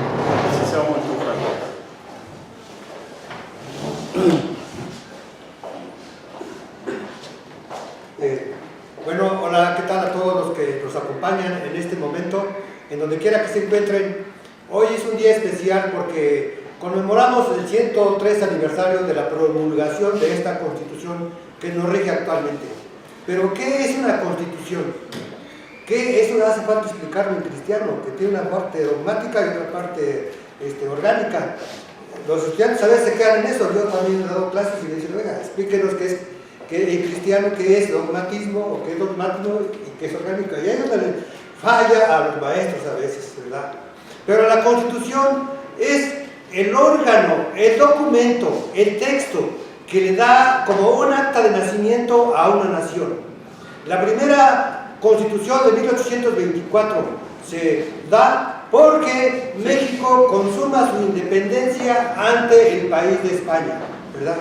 licenciado Montúfar. Bueno, hola, ¿qué tal a todos los que nos acompañan en este momento, en donde quiera que se encuentren? Hoy es un día especial porque conmemoramos el 103 aniversario de la promulgación de esta Constitución que nos rige actualmente. Pero, ¿qué es una Constitución? Que eso hace falta explicarlo en cristiano, que tiene una parte dogmática y otra parte orgánica. Los estudiantes a veces se quedan en eso. Yo también he dado clases y me dicen: oiga, explíquenos qué es en cristiano, qué es dogmatismo o qué es dogmático y qué es orgánico. Y ahí es donde falla a los maestros a veces, ¿verdad? Pero la Constitución es el órgano, el documento, el texto que le da como un acta de nacimiento a una nación. La primera Constitución de 1824 se da porque México consuma su independencia ante el país de España, ¿verdad?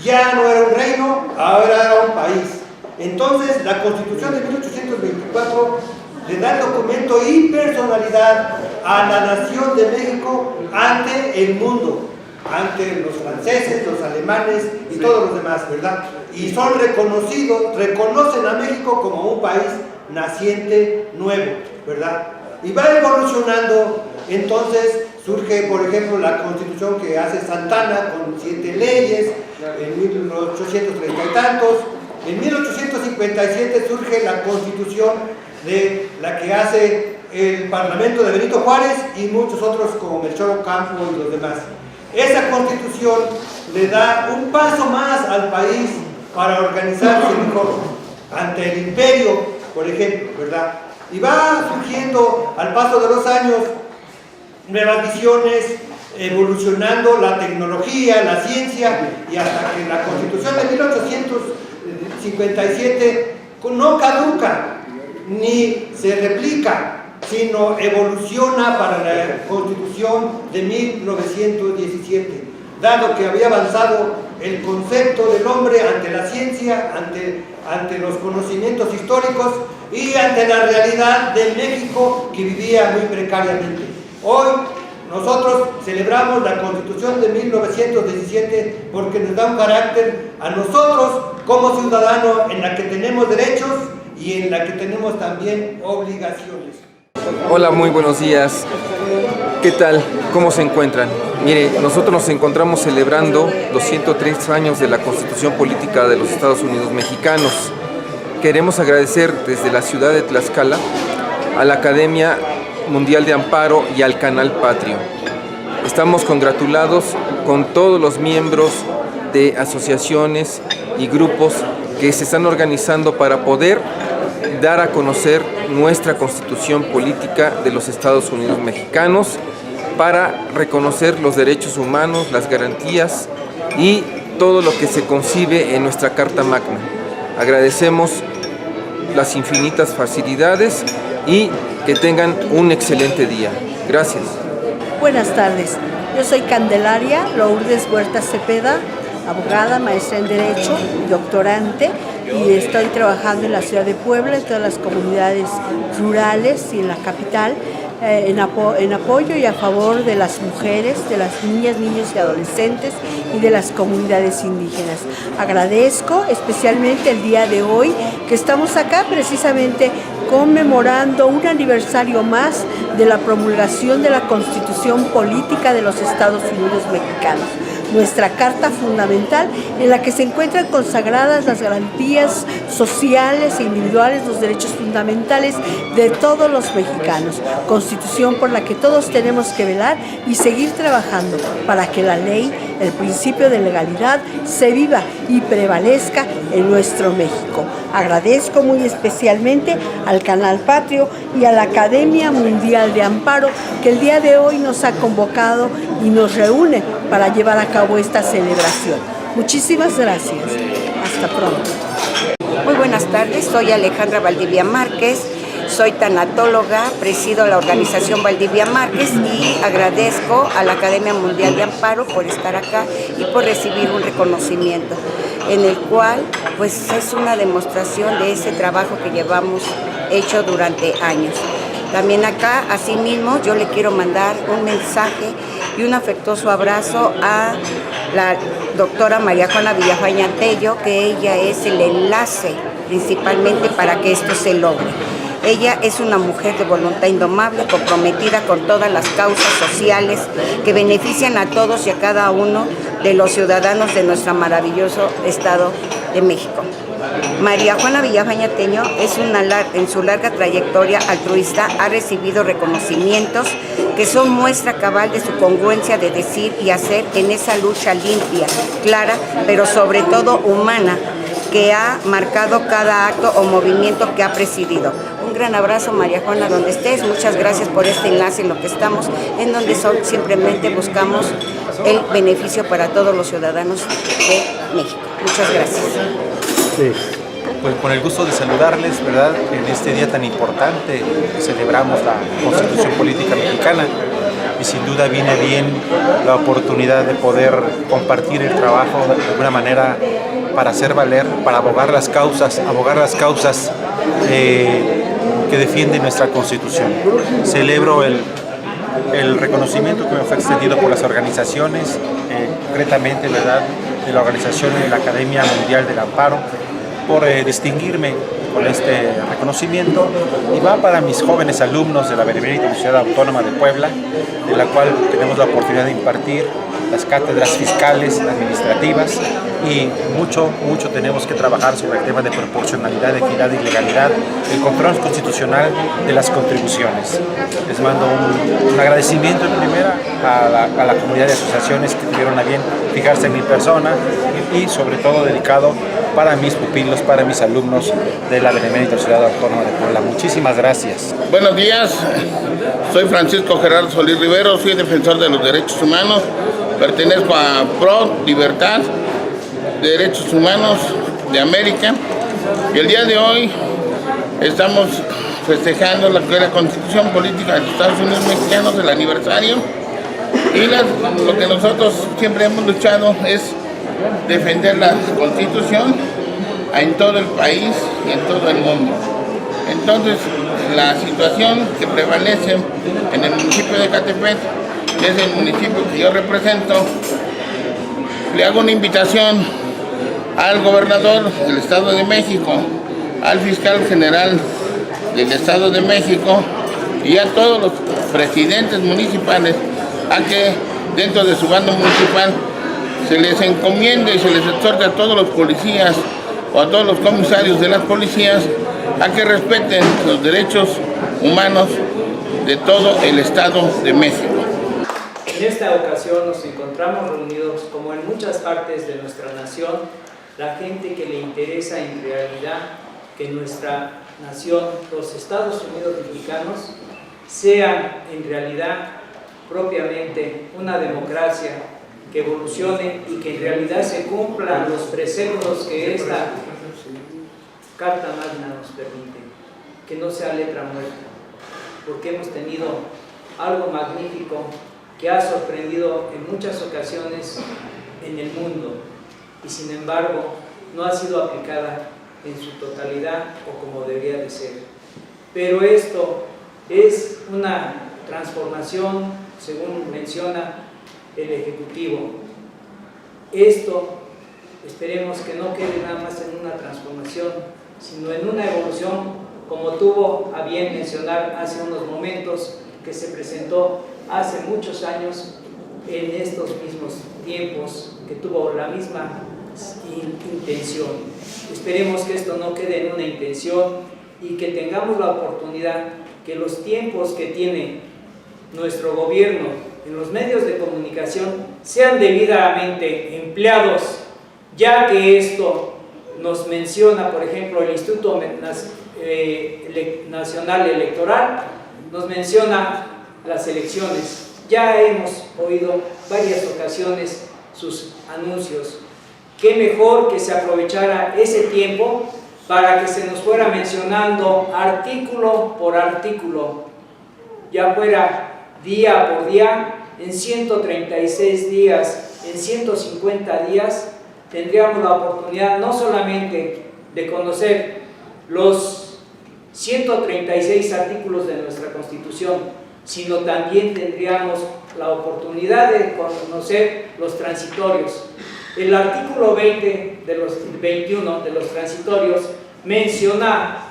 Ya no era un reino, ahora era un país. Entonces, la Constitución de 1824 le da el documento y personalidad a la nación de México ante el mundo, ante los franceses, los alemanes y todos los demás, ¿verdad? Y son reconocidos, reconocen a México como un país naciente nuevo, ¿verdad? Y va evolucionando. Entonces surge, por ejemplo, la Constitución que hace Santana con 7 leyes en 1830 y tantos. En 1857 surge la Constitución de la que hace el Parlamento de Benito Juárez y muchos otros como Melchor Ocampo y los demás. Esa Constitución le da un paso más al país para organizarse mejor. ante el imperio, por ejemplo, ¿verdad? Y va surgiendo al paso de los años nuevas visiones, evolucionando la tecnología, la ciencia, y hasta que la Constitución de 1857 no caduca ni se replica, sino evoluciona para la Constitución de 1917, dado que había avanzado el concepto del hombre ante la ciencia, ante los conocimientos históricos y ante la realidad de México, que vivía muy precariamente. Hoy nosotros celebramos la Constitución de 1917 porque nos da un carácter a nosotros como ciudadanos, en la que tenemos derechos y en la que tenemos también obligaciones. Hola, muy buenos días. ¿Qué tal? ¿Cómo se encuentran? Mire, nosotros nos encontramos celebrando los 103 años de la Constitución Política de los Estados Unidos Mexicanos. Queremos agradecer desde la ciudad de Tlaxcala a la Academia Mundial de Amparo y al Canal Patrio. Estamos congratulados con todos los miembros de asociaciones y grupos que se están organizando para poder dar a conocer nuestra Constitución Política de los Estados Unidos Mexicanos, para reconocer los derechos humanos, las garantías y todo lo que se concibe en nuestra Carta Magna. Agradecemos las infinitas facilidades y que tengan un excelente día. Gracias. Buenas tardes. Yo soy Candelaria Lourdes Huerta Cepeda, abogada, maestra en Derecho, doctorante, y estoy trabajando en la ciudad de Puebla, en todas las comunidades rurales y en la capital, en apoyo y a favor de las mujeres, de las niñas, niños y adolescentes y de las comunidades indígenas. Agradezco especialmente el día de hoy que estamos acá precisamente conmemorando un aniversario más de la promulgación de la Constitución Política de los Estados Unidos Mexicanos, nuestra Carta Fundamental, en la que se encuentran consagradas las garantías sociales e individuales, los derechos fundamentales de todos los mexicanos, Constitución por la que todos tenemos que velar y seguir trabajando para que la ley, el principio de legalidad, se viva y prevalezca en nuestro México. Agradezco muy especialmente al Canal Patrio y a la Academia Mundial de Amparo, que el día de hoy nos ha convocado y nos reúne para llevar a cabo esta celebración. Muchísimas gracias. Hasta pronto. Muy buenas tardes, soy Alejandra Valdivia Márquez, soy tanatóloga, presido la organización Valdivia Márquez y agradezco a la Academia Mundial de Amparo por estar acá y por recibir un reconocimiento, en el cual pues es una demostración de ese trabajo que llevamos hecho durante años. También acá, asimismo, yo le quiero mandar un mensaje y un afectuoso abrazo a la doctora María Juana Villafaña Tello, que ella es el enlace principalmente para que esto se logre. Ella es una mujer de voluntad indomable, comprometida con todas las causas sociales que benefician a todos y a cada uno de los ciudadanos de nuestro maravilloso Estado de México. María Juana Villafaña Tello en su larga trayectoria altruista ha recibido reconocimientos que son muestra cabal de su congruencia de decir y hacer en esa lucha limpia, clara, pero sobre todo humana, que ha marcado cada acto o movimiento que ha presidido. Un gran abrazo, María Juana, donde estés. Muchas gracias por este enlace en lo que estamos, en donde simplemente buscamos el beneficio para todos los ciudadanos de México. Muchas gracias. Sí. Pues con el gusto de saludarles, ¿verdad? En este día tan importante celebramos la Constitución Política Mexicana y sin duda viene bien la oportunidad de poder compartir el trabajo de alguna manera para hacer valer, para abogar las causas que defienden nuestra Constitución. Celebro el reconocimiento que me fue extendido por las organizaciones, concretamente, ¿verdad?, de la organización de la Academia Mundial del Amparo, por distinguirme con este reconocimiento, y va para mis jóvenes alumnos de la Benemérita Universidad Autónoma de Puebla, de la cual tenemos la oportunidad de impartir las cátedras fiscales, administrativas, y mucho tenemos que trabajar sobre el tema de proporcionalidad, equidad y legalidad, el control constitucional de las contribuciones. Les mando un agradecimiento en primera a la comunidad de asociaciones que tuvieron a bien fijarse en mi persona y sobre todo dedicado para mis pupilos, para mis alumnos de la Benemérita Ciudad Autónoma de Puebla. Muchísimas gracias. Buenos días, soy Francisco Gerardo Solís Rivero, soy defensor de los derechos humanos, pertenezco a PRO, Libertad, Derechos Humanos de América, y el día de hoy estamos festejando la Constitución Política de los Estados Unidos Mexicanos, el aniversario, y lo que nosotros siempre hemos luchado es defender la Constitución en todo el país y en todo el mundo. Entonces, la situación que prevalece en el municipio de Ecatepec, que es el municipio que yo represento, le hago una invitación al gobernador del Estado de México, al fiscal general del Estado de México y a todos los presidentes municipales a que dentro de su bando municipal se les encomiende y se les exhorte a todos los policías o a todos los comisarios de las policías a que respeten los derechos humanos de todo el Estado de México. En esta ocasión nos encontramos reunidos, como en muchas partes de nuestra nación, la gente que le interesa en realidad que nuestra nación, los Estados Unidos mexicanos, sean en realidad propiamente una democracia que evolucione y que en realidad se cumplan los preceptos que esta Carta Magna nos permite, que no sea letra muerta, porque hemos tenido algo magnífico que ha sorprendido en muchas ocasiones en el mundo y sin embargo no ha sido aplicada en su totalidad o como debería de ser. Pero esto es una transformación, según menciona el Ejecutivo. Esto esperemos que no quede nada más en una transformación, sino en una evolución, como tuvo a bien mencionar hace unos momentos, que se presentó hace muchos años en estos mismos tiempos, que tuvo la misma intención. Esperemos que esto no quede en una intención y que tengamos la oportunidad que los tiempos que tiene nuestro gobierno en los medios de comunicación sean debidamente empleados, ya que esto nos menciona, por ejemplo, el Instituto Nacional Electoral, nos menciona las elecciones. Ya hemos oído varias ocasiones sus anuncios. Qué mejor que se aprovechara ese tiempo para que se nos fuera mencionando artículo por artículo, ya fuera día por día, en 136 días, en 150 días, tendríamos la oportunidad no solamente de conocer los 136 artículos de nuestra Constitución, sino también tendríamos la oportunidad de conocer los transitorios. El artículo 21 de los transitorios mencionaba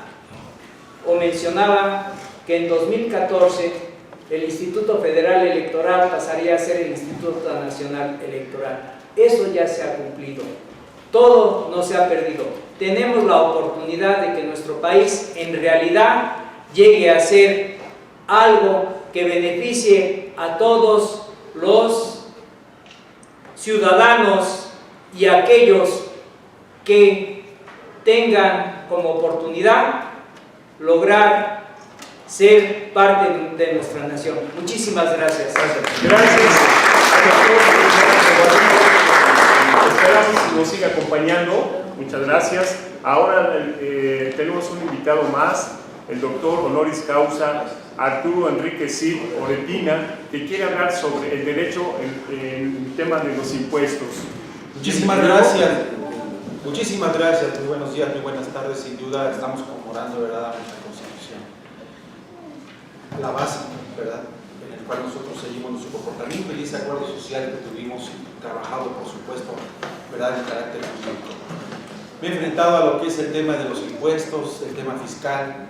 que en 2014 el Instituto Federal Electoral pasaría a ser el Instituto Nacional Electoral. Eso ya se ha cumplido. Todo no se ha perdido. Tenemos la oportunidad de que nuestro país en realidad llegue a ser algo que beneficie a todos los ciudadanos y aquellos que tengan como oportunidad lograr ser parte de nuestra nación. Muchísimas gracias. Gracias. Esperamos que nos siga acompañando. Muchas gracias. Ahora tenemos un invitado más, el doctor honoris causa Arturo Enrique Cid Oretina, que quiere hablar sobre el derecho en el tema de los impuestos. Muchísimas gracias. Muchísimas gracias. Muy buenos días, muy buenas tardes. Sin duda estamos conmemorando, ¿verdad?, nuestra Constitución. La base, ¿verdad?, en el cual nosotros seguimos nuestro comportamiento y ese acuerdo social que tuvimos trabajado, por supuesto, ¿verdad?, en carácter jurídico. Me he enfrentado a lo que es el tema de los impuestos, el tema fiscal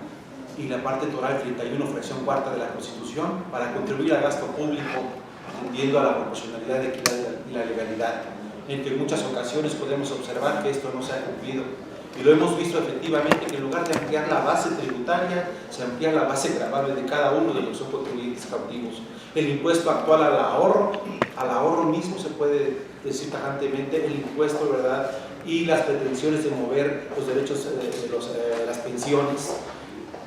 y la parte toral 31, fracción cuarta de la Constitución, para contribuir al gasto público, atendiendo a la proporcionalidad, equidad y la legalidad, en que en muchas ocasiones podemos observar que esto no se ha cumplido. Y lo hemos visto efectivamente que en lugar de ampliar la base tributaria, se amplía la base gravable de cada uno de los contribuyentes cautivos. El impuesto actual al ahorro mismo se puede decir tajantemente, el impuesto, ¿verdad? Y las pretensiones de mover los derechos de las pensiones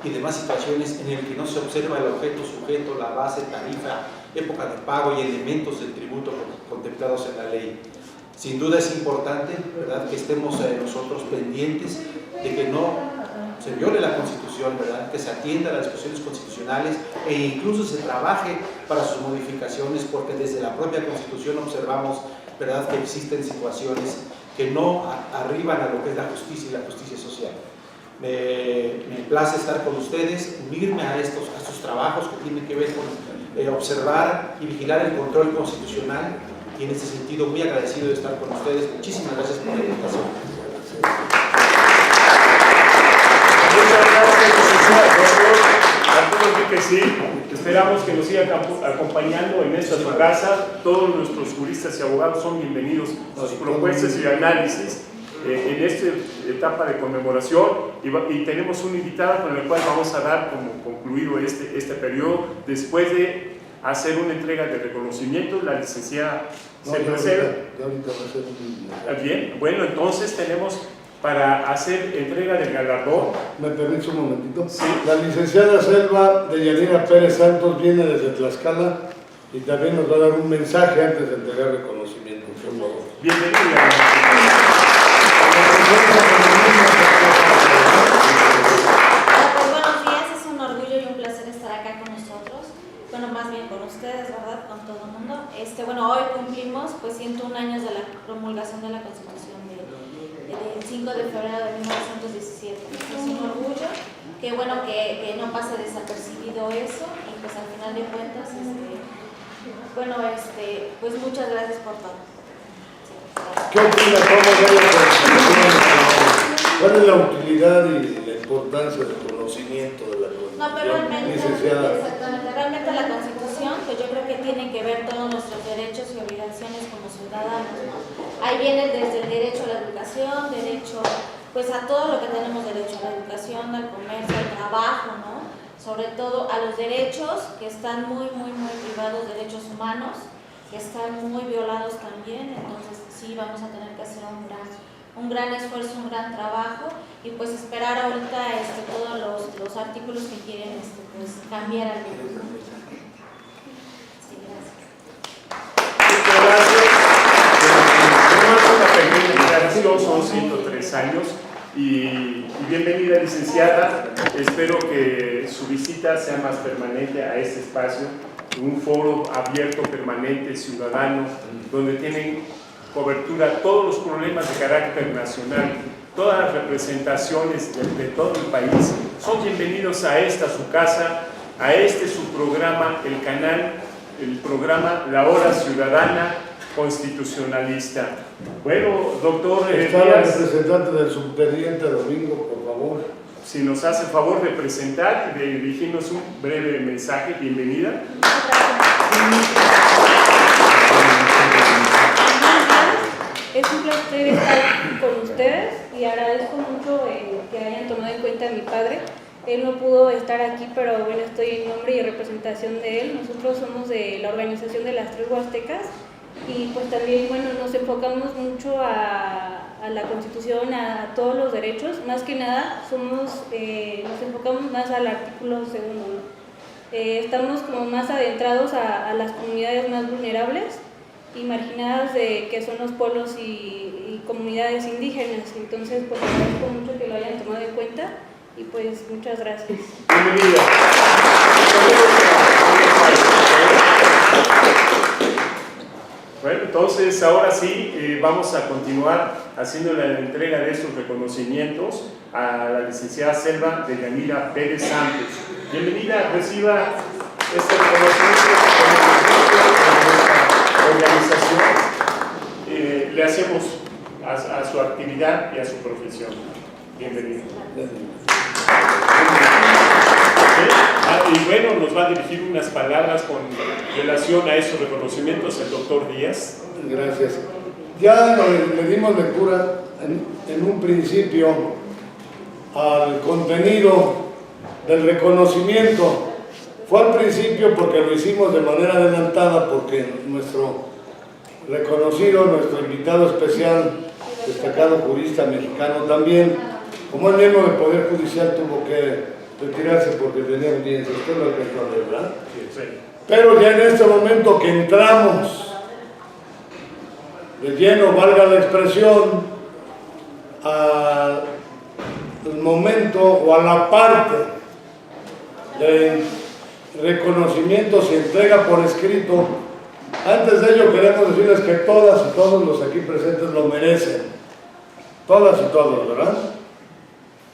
y demás situaciones en el que no se observa el objeto, sujeto, la base, tarifa, época de pago y elementos del tributo contemplados en la ley. Sin duda es importante, ¿verdad?, que estemos nosotros pendientes de que no se viole la Constitución, ¿verdad?, que se atienda a las disposiciones constitucionales e incluso se trabaje para sus modificaciones, porque desde la propia Constitución observamos, ¿verdad?, que existen situaciones que no arriban a lo que es la justicia y la justicia social. Me place estar con ustedes, unirme a estos trabajos que tienen que ver con observar y vigilar el control constitucional, y en este sentido muy agradecido de estar con ustedes. Muchísimas gracias por la invitación. Muchas gracias, Arturo Enrique, sí. Esperamos que nos sigan acompañando en esta su casa. Todos nuestros juristas y abogados son bienvenidos a sus propuestas y análisis en esta etapa de conmemoración, y tenemos un invitado con el cual vamos a dar como concluido este periodo, después de hacer una entrega de reconocimiento. La licenciada Bien, bueno, entonces tenemos para hacer entrega del galardón. ¿Me permite un momentito? Sí. La licenciada Selva Deyanira Pérez Santos viene desde Tlaxcala y también nos va a dar un mensaje antes de entregar reconocimiento, por favor. Bienvenida. Buenos días, es un orgullo y un placer estar acá con nosotros, bueno, más bien con ustedes, ¿verdad?, con todo el mundo. Bueno, hoy cumplimos pues 101 años de la promulgación de la Constitución del 5 de febrero de 1917. Es un orgullo, que bueno que no pase desapercibido eso, y pues al final de cuentas, pues muchas gracias por todo. ¿Qué opina? ¿Cuál es la utilidad y la importancia del conocimiento de la Constitución? No, pero realmente, licenciada. realmente la Constitución, pues yo creo que tiene que ver todos nuestros derechos y obligaciones como ciudadanos, ¿no? Ahí viene desde el derecho a la educación, derecho pues a todo lo que tenemos derecho, a la educación, al comercio, al trabajo, ¿no? Sobre todo a los derechos que están muy privados, derechos humanos, que están muy violados también. Entonces sí, vamos a tener que hacer un gran esfuerzo, un gran trabajo, y pues esperar ahorita todos los artículos que quieren pues cambiar algo. Sí, gracias. Muchas gracias. Una pequeña declaración, son 103 años, y bienvenida, licenciada. Espero que su visita sea más permanente a este espacio, un foro abierto, permanente, ciudadano, donde tienen cobertura todos los problemas de carácter nacional, todas las representaciones de todo el país. Son bienvenidos a esta su casa, a su programa, el canal, el programa La Hora Ciudadana Constitucionalista. Bueno, doctor Está el representante del subteniente Domingo, por favor. Si nos hace el favor de presentar y de dirigirnos un breve mensaje. Bienvenida. Es un placer estar con ustedes y agradezco mucho que hayan tomado en cuenta a mi padre. Él no pudo estar aquí, pero bueno, estoy en nombre y representación de él. Nosotros somos de la organización de las Tres Huastecas y pues también, bueno, nos enfocamos mucho a la Constitución, a todos los derechos. Más que nada, nos enfocamos más al artículo 2, ¿no? Estamos como más adentrados a las comunidades más vulnerables y marginadas, que son los pueblos y comunidades indígenas. Entonces, pues agradezco mucho que lo hayan tomado en cuenta y pues muchas gracias. Bienvenida. Bueno, entonces ahora sí vamos a continuar haciendo la entrega de estos reconocimientos a la licenciada Selva Deyanira Pérez Santos. Bienvenida, reciba este reconocimiento de nuestra organización. Le hacemos a su actividad y a su profesión. Bienvenida. Y bueno, nos va a dirigir unas palabras con relación a esos reconocimientos el doctor Díaz. Gracias. Ya le dimos lectura en un principio al contenido del reconocimiento. Fue al principio porque lo hicimos de manera adelantada, porque nuestro reconocido, nuestro invitado especial, destacado jurista mexicano también, como es miembro del Poder Judicial, tuvo que retirarse porque tenía audiencia. Usted lo alcanzó a ver, ¿verdad? Sí. Pero ya en este momento que entramos de lleno, valga la expresión, al momento o a la parte de reconocimientos y entrega por escrito. Antes de ello queremos decirles que todas y todos los aquí presentes lo merecen, todas y todos, ¿verdad?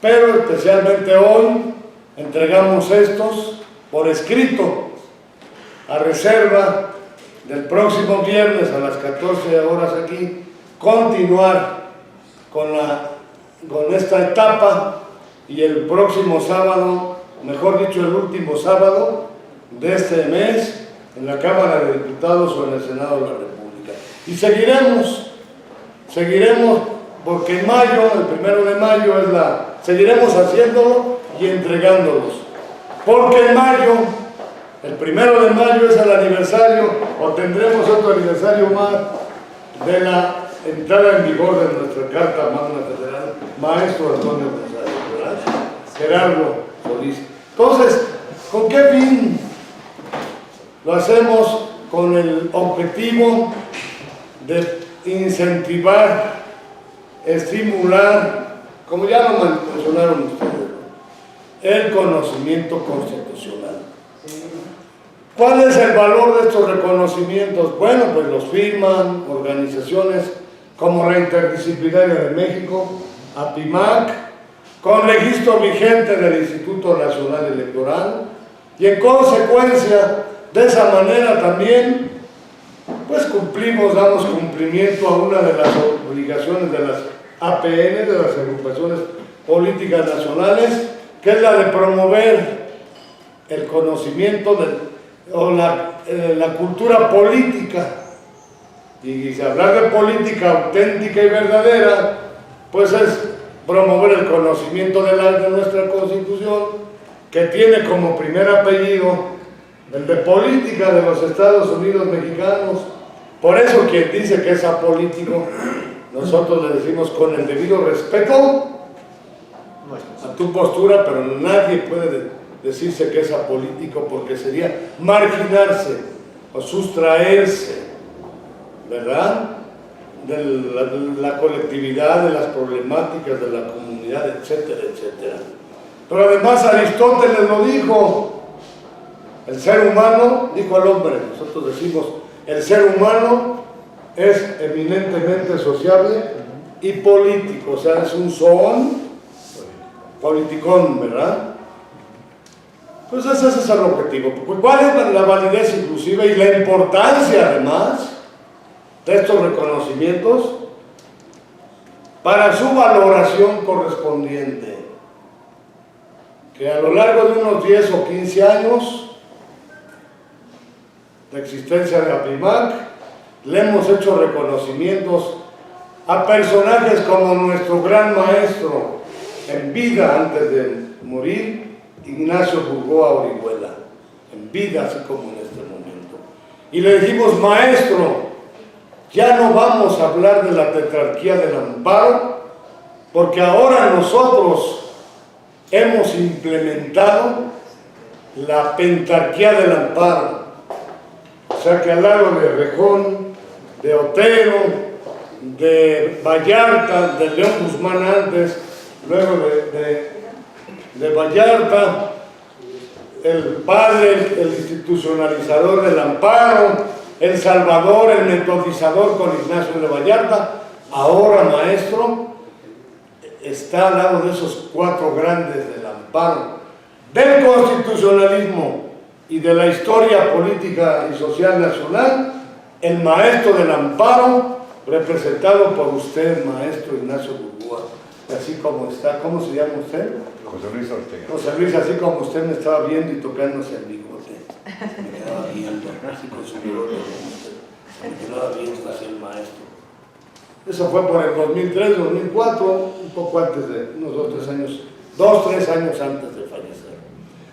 Pero especialmente hoy entregamos estos por escrito, a reserva del próximo viernes a las 14 horas aquí, continuar con esta etapa, y el próximo sábado, mejor dicho el último sábado de este mes, en la Cámara de Diputados o en el Senado de la República. Y seguiremos porque en mayo, el 1 de mayo seguiremos haciéndolo y entregándolos, porque en mayo, el 1 de mayo es el aniversario, o tendremos otro aniversario más, de la entrada en vigor de nuestra Carta Magna Federal, maestro Antonio González, ¿verdad? Gerardo Solís. Entonces, ¿con qué fin lo hacemos? Con el objetivo de incentivar, estimular, como ya lo mencionaron ustedes, el conocimiento constitucional. ¿Cuál es el valor de estos reconocimientos? Bueno, pues los firman organizaciones como la Interdisciplinaria de México, APIMAC, con registro vigente del Instituto Nacional Electoral, y en consecuencia, de esa manera también, pues damos cumplimiento a una de las obligaciones de las APN, de las agrupaciones políticas nacionales, que es la de promover el conocimiento o la cultura política. Y hablar de política auténtica y verdadera, pues es promover el conocimiento de nuestra Constitución, que tiene como primer apellido el de política de los Estados Unidos mexicanos. Por eso quien dice que es apolítico, nosotros le decimos con el debido respeto a tu postura, pero nadie puede decirse que es apolítico, porque sería marginarse o sustraerse, ¿verdad?, de la colectividad, de las problemáticas de la comunidad, etcétera, etcétera. Pero además Aristóteles lo dijo: el ser humano, dijo al hombre, nosotros decimos, el ser humano es eminentemente sociable y político, o sea, es un zoón politicón, ¿verdad? Pues ese es el objetivo. ¿Cuál es la validez inclusiva y la importancia, además, de estos reconocimientos para su valoración correspondiente? Que a lo largo de unos 10 o 15 años de existencia de APIMAC, le hemos hecho reconocimientos a personajes como nuestro gran maestro en vida, antes de morir, Ignacio Burgoa Orihuela, en vida, así como en este momento. Y le dijimos: maestro, ya no vamos a hablar de la tetrarquía del amparo, porque ahora nosotros hemos implementado la pentarquía del amparo. O sea que al lado de Rejón, de Otero, de Vallarta, de León Guzmán antes, luego de Vallarta, el padre, el institucionalizador del amparo, el salvador, el metodizador con Ignacio de Vallarta, ahora maestro, está al lado de esos 4 grandes del amparo, del constitucionalismo y de la historia política y social nacional, el maestro del amparo, representado por usted, maestro Ignacio Burgoa, así como está. ¿Cómo se llama usted? José Luis Ortega. José Luis, así como usted me estaba viendo y tocándose el bigote, me quedaba viendo, así con su bigote, me quedaba viendo así el maestro. Eso fue por el 2003, 2004, un poco antes de, unos 2, 3 años, 2, 3 años antes de fallecer.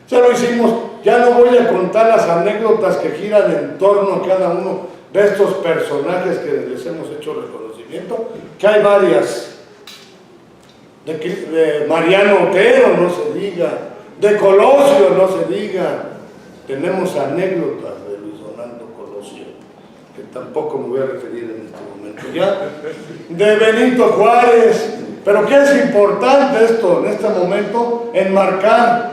Se lo hicimos, ya no voy a contar las anécdotas que giran en torno a cada uno de estos personajes que les hemos hecho reconocimiento, que hay varias. De Mariano Otero, no se diga, de Colosio, no se diga. Tenemos anécdotas de Luis Donaldo Colosio, que tampoco me voy a referir en este momento ya, de Benito Juárez. Pero ¿qué es importante esto en este momento? Enmarcar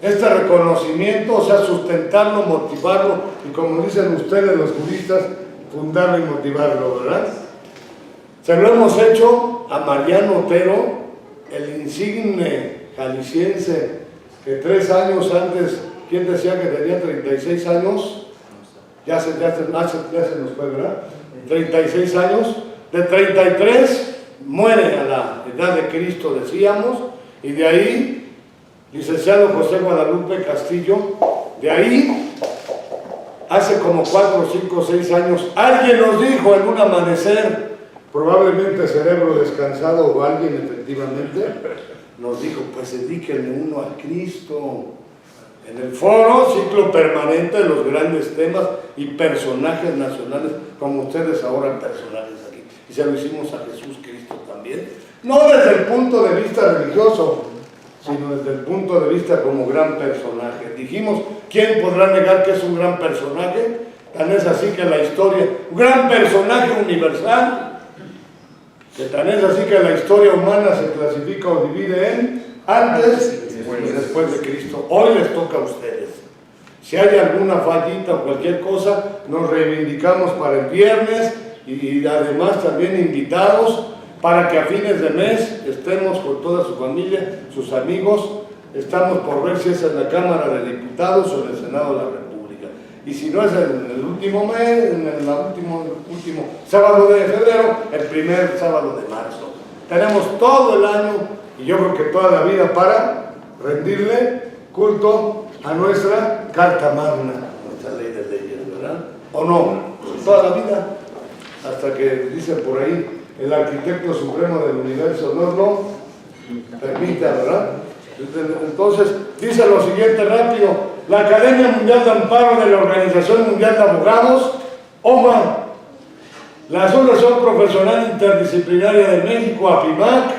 este reconocimiento, o sea, sustentarlo, motivarlo, y como dicen ustedes los juristas, fundarlo y motivarlo, ¿verdad? Se lo hemos hecho a Mariano Otero, el insigne jalisciense, que 3 años antes, ¿quién decía que tenía 36 años? Ya se nos fue, ¿verdad? 36 años, de 33 muere a la edad de Cristo, decíamos, y de ahí, licenciado José Guadalupe Castillo, de ahí, hace como 4, 5, 6 años, alguien nos dijo en un amanecer, probablemente cerebro descansado o alguien efectivamente, nos dijo, pues dedíquenle uno a Cristo. En el foro, ciclo permanente de los grandes temas y personajes nacionales, como ustedes ahora personajes aquí. Y se lo hicimos a Jesús Cristo también. No desde el punto de vista religioso, sino desde el punto de vista como gran personaje. Dijimos, ¿quién podrá negar que es un gran personaje? Tan es así que la historia, un gran personaje universal, que tan es así que la historia humana se clasifica o divide en antes y después de Cristo. Hoy les toca a ustedes. Si hay alguna fallita o cualquier cosa, nos reivindicamos para el viernes y además también invitados para que a fines de mes estemos con toda su familia, sus amigos. Estamos por ver si es en la Cámara de Diputados o en el Senado de la República. Y si no es en el último mes, en el último sábado de febrero, el primer sábado de marzo. Tenemos todo el año y yo creo que toda la vida para rendirle culto a nuestra Carta Magna, nuestra ley de leyes, ¿verdad? ¿O no? Toda la vida, hasta que dicen por ahí, el arquitecto supremo del universo no lo permita, ¿verdad? Entonces, dice lo siguiente rápido: la Academia Mundial de Amparo de la Organización Mundial de Abogados, OMA, la Asociación Profesional Interdisciplinaria de México, APIMAC,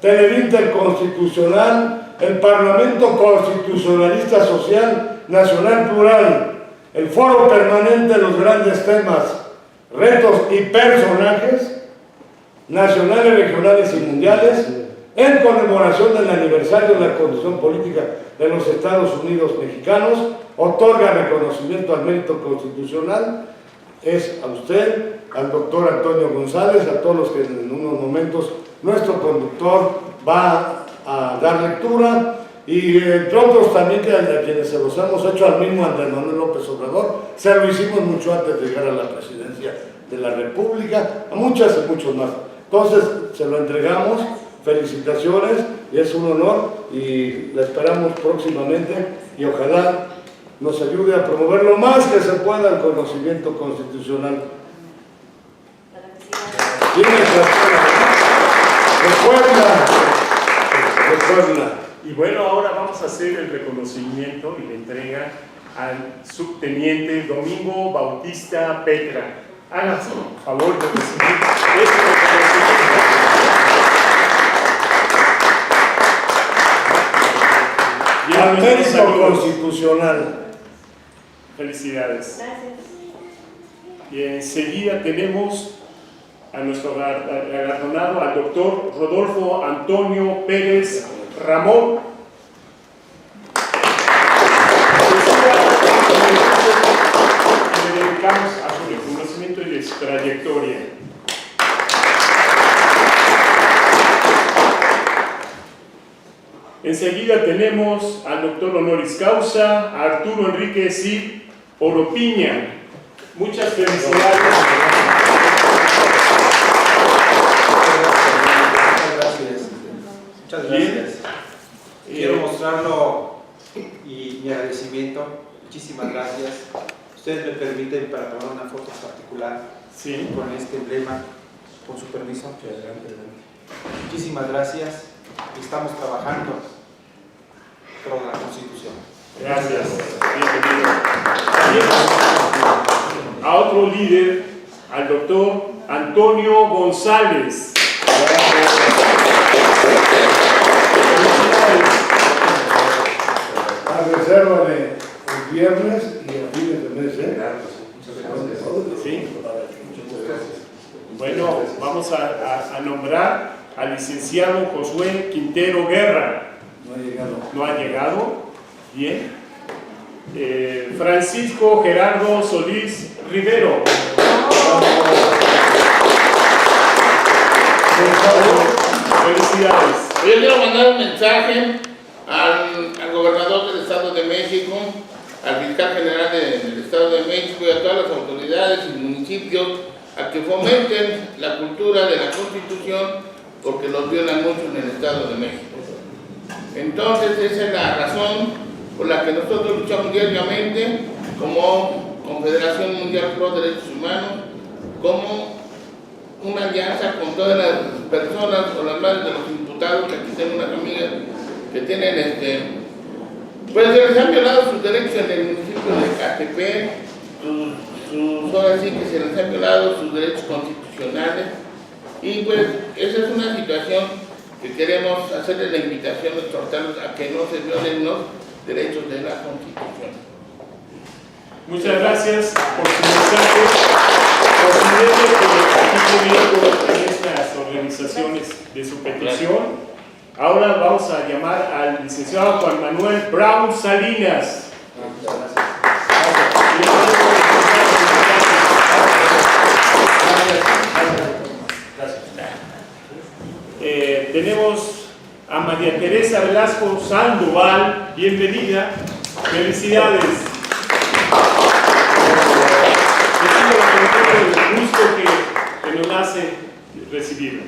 Teleinter Constitucional, el Parlamento Constitucionalista Social Nacional Plural, el Foro Permanente de los Grandes Temas, Retos y Personajes, nacionales, regionales y mundiales, en conmemoración del aniversario de la Constitución Política de los Estados Unidos Mexicanos, otorga reconocimiento al mérito constitucional, es a usted, al doctor Antonio González, a todos los que en unos momentos nuestro conductor va a dar lectura, y entre otros también que a quienes se los hemos hecho, al mismo Andrés Manuel López Obrador, se lo hicimos mucho antes de llegar a la presidencia de la República, a muchas y muchos más. Entonces, se lo entregamos, felicitaciones, y es un honor, y la esperamos próximamente, y ojalá nos ayude a promover lo más que se pueda el conocimiento constitucional. De Puebla. Y bueno, ahora vamos a hacer el reconocimiento y la entrega al subteniente Domingo Bautista Petra. Hagan favor de recibir este reconocimiento. Al mérito constitucional. Felicidades. Gracias. Y enseguida tenemos a nuestro galardonado, al doctor Rodolfo Antonio Pérez Ramón. Le dedicamos a su reconocimiento y de su trayectoria. Enseguida tenemos al doctor honoris causa, a Arturo Enrique Cid Oropiña. Muchas felicidades. Muchas gracias. Quiero mostrarlo y mi agradecimiento. Muchísimas gracias. Ustedes me permiten para tomar una foto particular con este emblema. Con su permiso. Muchísimas gracias. Estamos trabajando por la Constitución. Gracias. Bienvenido. A otro líder, al doctor Antonio González. A reserva de el viernes y a fines de mes, ¿eh? Sí. Bueno, vamos a nombrar al licenciado Josué Quintero Guerra. No ha llegado. No ha llegado. Bien. Francisco Gerardo Solís Rivero. Felicidades. Yo quiero mandar un mensaje al gobernador del Estado de México, al fiscal general del Estado de México y a todas las autoridades y municipios a que fomenten la cultura de la Constitución, porque los violan mucho en el Estado de México. Entonces esa es la razón por la que nosotros luchamos diariamente como Confederación Mundial Pro Derechos Humanos, como una alianza con todas las personas o las madres de los imputados, que aquí tengo unas amigas que tienen pues se les han violado sus derechos en el municipio de Catepec, ahora sí que se les han violado sus derechos constitucionales, y pues esa es una situación que queremos hacerle la invitación, exhortarlos a que no se violen los derechos de la Constitución. Muchas gracias por su mensaje. Considero que aquí tuvieron estas organizaciones de su petición. Ahora vamos a llamar al licenciado Juan Manuel Brown Salinas. Tenemos a María Teresa Velasco Sandoval. Bienvenida. Felicidades. El gusto que nos hace recibirlo.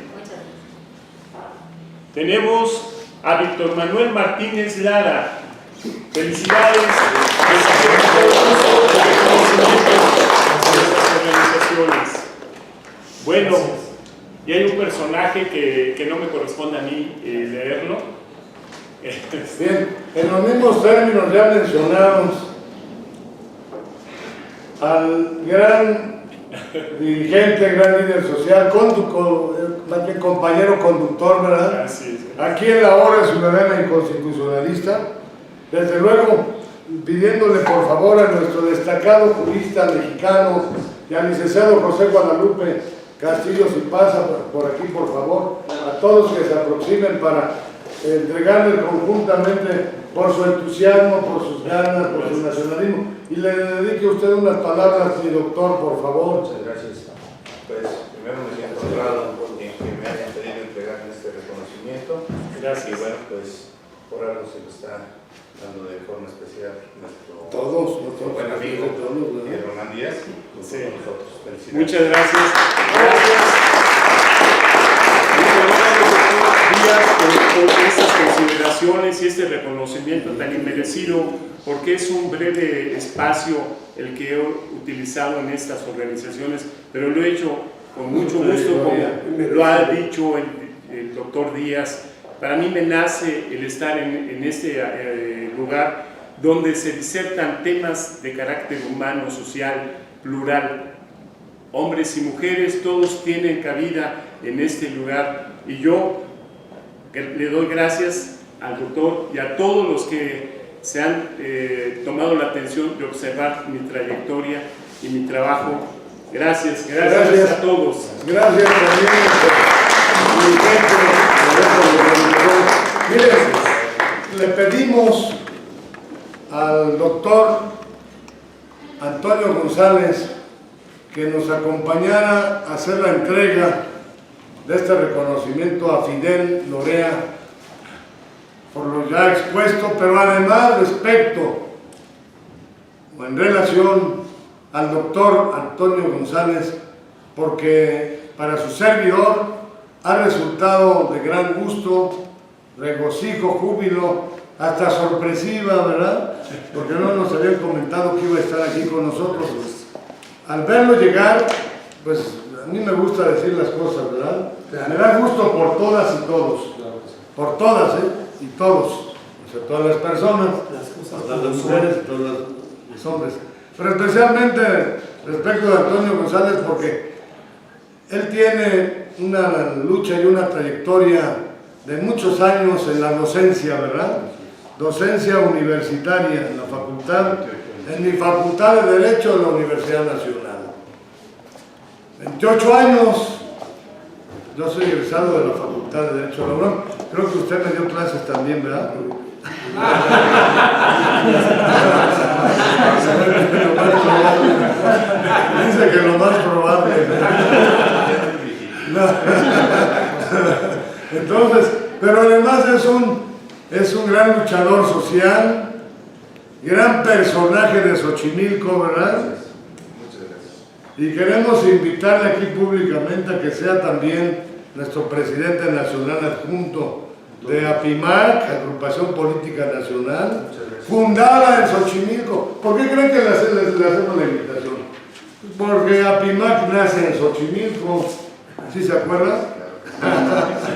Tenemos a Víctor Manuel Martínez Lara. Felicidades. Organizaciones. Bueno, y hay un personaje que no me corresponde a mí leerlo. Bien, en los mismos términos ya mencionamos al gran dirigente, gran líder social, más bien compañero conductor, ¿verdad? Aquí en la hora ciudadana y constitucionalista, desde luego pidiéndole por favor a nuestro destacado jurista mexicano y al licenciado José Guadalupe Castillo, si pasa por aquí por favor, a todos que se aproximen para entregarle conjuntamente por su entusiasmo, por sus ganas, por su nacionalismo, y le dedique usted unas palabras, mi doctor, por favor. Muchas gracias. Pues primero me siento honrado en que me hayan pedido entregar este reconocimiento. Gracias. Y bueno, pues por algo se lo está dando de forma especial nuestro buen amigo Román Díaz, con nosotros. Felicidades. Muchas gracias. Por estas consideraciones y este reconocimiento tan inmerecido, porque es un breve espacio el que he utilizado en estas organizaciones, pero lo he hecho con mucho gusto, como lo ha dicho el doctor Díaz. Para mí me nace el estar en este lugar donde se disertan temas de carácter humano, social, plural. Hombres y mujeres, todos tienen cabida en este lugar, y yo le doy gracias al doctor y a todos los que se han tomado la atención de observar mi trayectoria y mi trabajo. Gracias a todos. Gracias también. Mire, le pedimos al doctor Antonio González que nos acompañara a hacer la entrega de este reconocimiento a Fidel Lorea por lo ya expuesto, pero además respecto o en relación al doctor Antonio González, porque para su servidor ha resultado de gran gusto, regocijo, júbilo, hasta sorpresiva, ¿verdad? Porque no nos habían comentado que iba a estar aquí con nosotros. Al verlo llegar, pues a mí me gusta decir las cosas, ¿verdad? Me da gusto por todas y todos, por todas, y todos, o sea, todas las personas, todas las mujeres y todos los hombres, pero especialmente respecto de Antonio González, porque él tiene una lucha y una trayectoria de muchos años en la docencia, ¿verdad? Docencia universitaria en la facultad, en mi facultad de Derecho de la Universidad Nacional. 28 años, yo soy egresado de la Facultad de Derecho Laboral. Creo que usted me dio clases también, ¿verdad? Dice que lo más probable. No. Entonces, pero además es un gran luchador social, gran personaje de Xochimilco, ¿verdad? Y queremos invitarle aquí públicamente a que sea también nuestro presidente nacional adjunto de APIMAC, Agrupación Política Nacional, fundada en Xochimilco. ¿Por qué creen que le hacemos la invitación? Porque APIMAC nace en Xochimilco, ¿sí se acuerdan?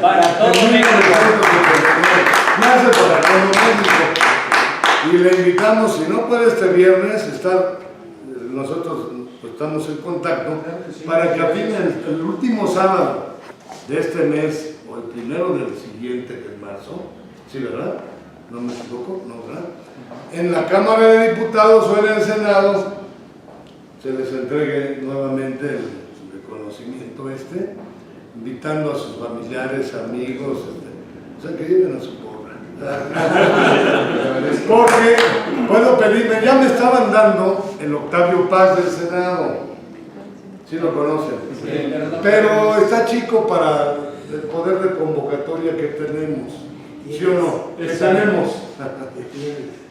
Para todo México. Nace para todo México. Y le invitamos, si no puede este viernes, nosotros estamos en contacto, para que a fin el último sábado de este mes, o el primero del siguiente, que es marzo, ¿sí, verdad? ¿No me equivoco? ¿No, verdad? En la Cámara de Diputados o en el Senado se les entregue nuevamente el reconocimiento invitando a sus familiares, amigos, o sea, que lleven a su porra. Porque puedo pedirme, ya me estaban dando el Octavio Paz del Senado, ¿sí lo conocen? Sí, pero está chico para el poder de convocatoria que tenemos, ¿sí o no? Que tenemos.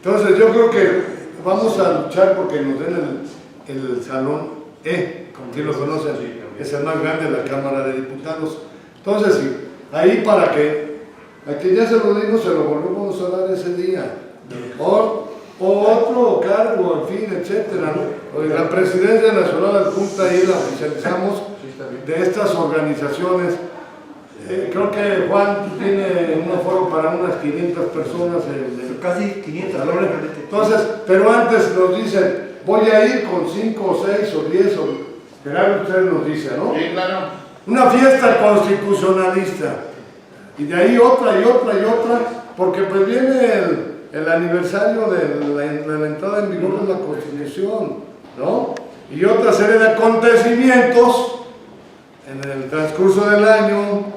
Entonces yo creo que vamos a luchar porque nos den el salón E, ¿sí lo conocen? Es el más grande de la Cámara de Diputados. Entonces sí, ahí para que aquí ya se lo dimos, se lo volvemos a dar ese día. O otro cargo, en fin, etcétera, ¿no? La Presidencia Nacional Adjunta ahí la oficializamos de estas organizaciones. Creo que Juan tiene un aforo para unas 500 personas. Casi 500. Entonces, pero antes nos dicen, voy a ir con 5 o 6 o 10 o... Gerardo, usted nos dice, ¿no? Sí, claro. Una fiesta constitucionalista. Y de ahí otra y otra y otra, porque pues viene el aniversario de la entrada en vigor de la Constitución, ¿no? Y otra serie de acontecimientos en el transcurso del año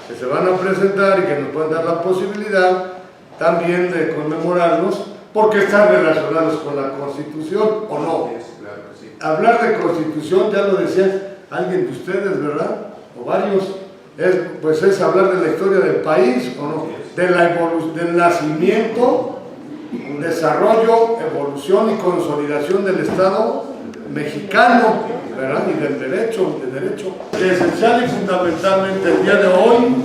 que se van a presentar y que nos pueden dar la posibilidad también de conmemorarlos, porque están relacionados con la Constitución, ¿o no? Hablar de Constitución, ya lo decía alguien de ustedes, ¿verdad? O varios, es hablar de la historia del país, ¿o no? Del nacimiento, desarrollo, evolución y consolidación del Estado mexicano, ¿verdad? Y del derecho, que esencial y fundamentalmente el día de hoy,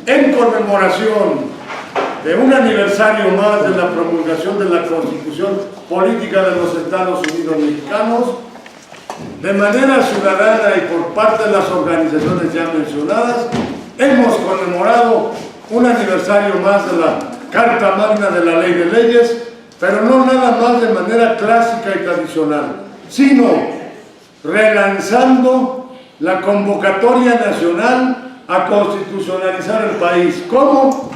en conmemoración de un aniversario más de la promulgación de la Constitución Política de los Estados Unidos Mexicanos, de manera ciudadana y por parte de las organizaciones ya mencionadas, hemos conmemorado un aniversario más de la Carta Magna de la Ley de Leyes, pero no nada más de manera clásica y tradicional, sino relanzando la convocatoria nacional a constitucionalizar el país. ¿Cómo?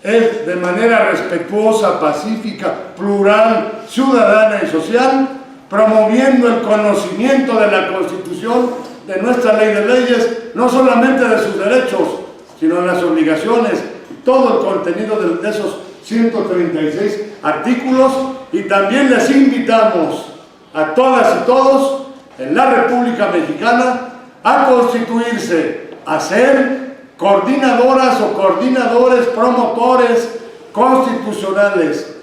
Es de manera respetuosa, pacífica, plural, ciudadana y social, promoviendo el conocimiento de la Constitución, de nuestra Ley de Leyes, no solamente de sus derechos, sino de las obligaciones, todo el contenido de esos 136 artículos, y también les invitamos a todas y todos en la República Mexicana a constituirse, a ser coordinadoras o coordinadores, promotores constitucionales.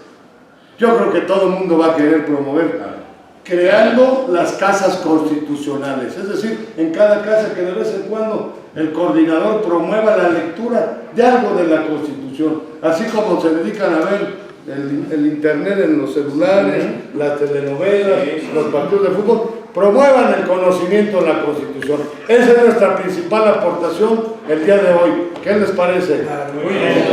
Yo creo que todo el mundo va a querer promover, creando las casas constitucionales, es decir, en cada casa que de vez en cuando el coordinador promueva la lectura de algo de la Constitución, así como se dedican a ver el internet en los celulares, las telenovelas, los partidos de fútbol, promuevan el conocimiento de la Constitución. Esa es nuestra principal aportación el día de hoy. ¿Qué les parece? Muy bien.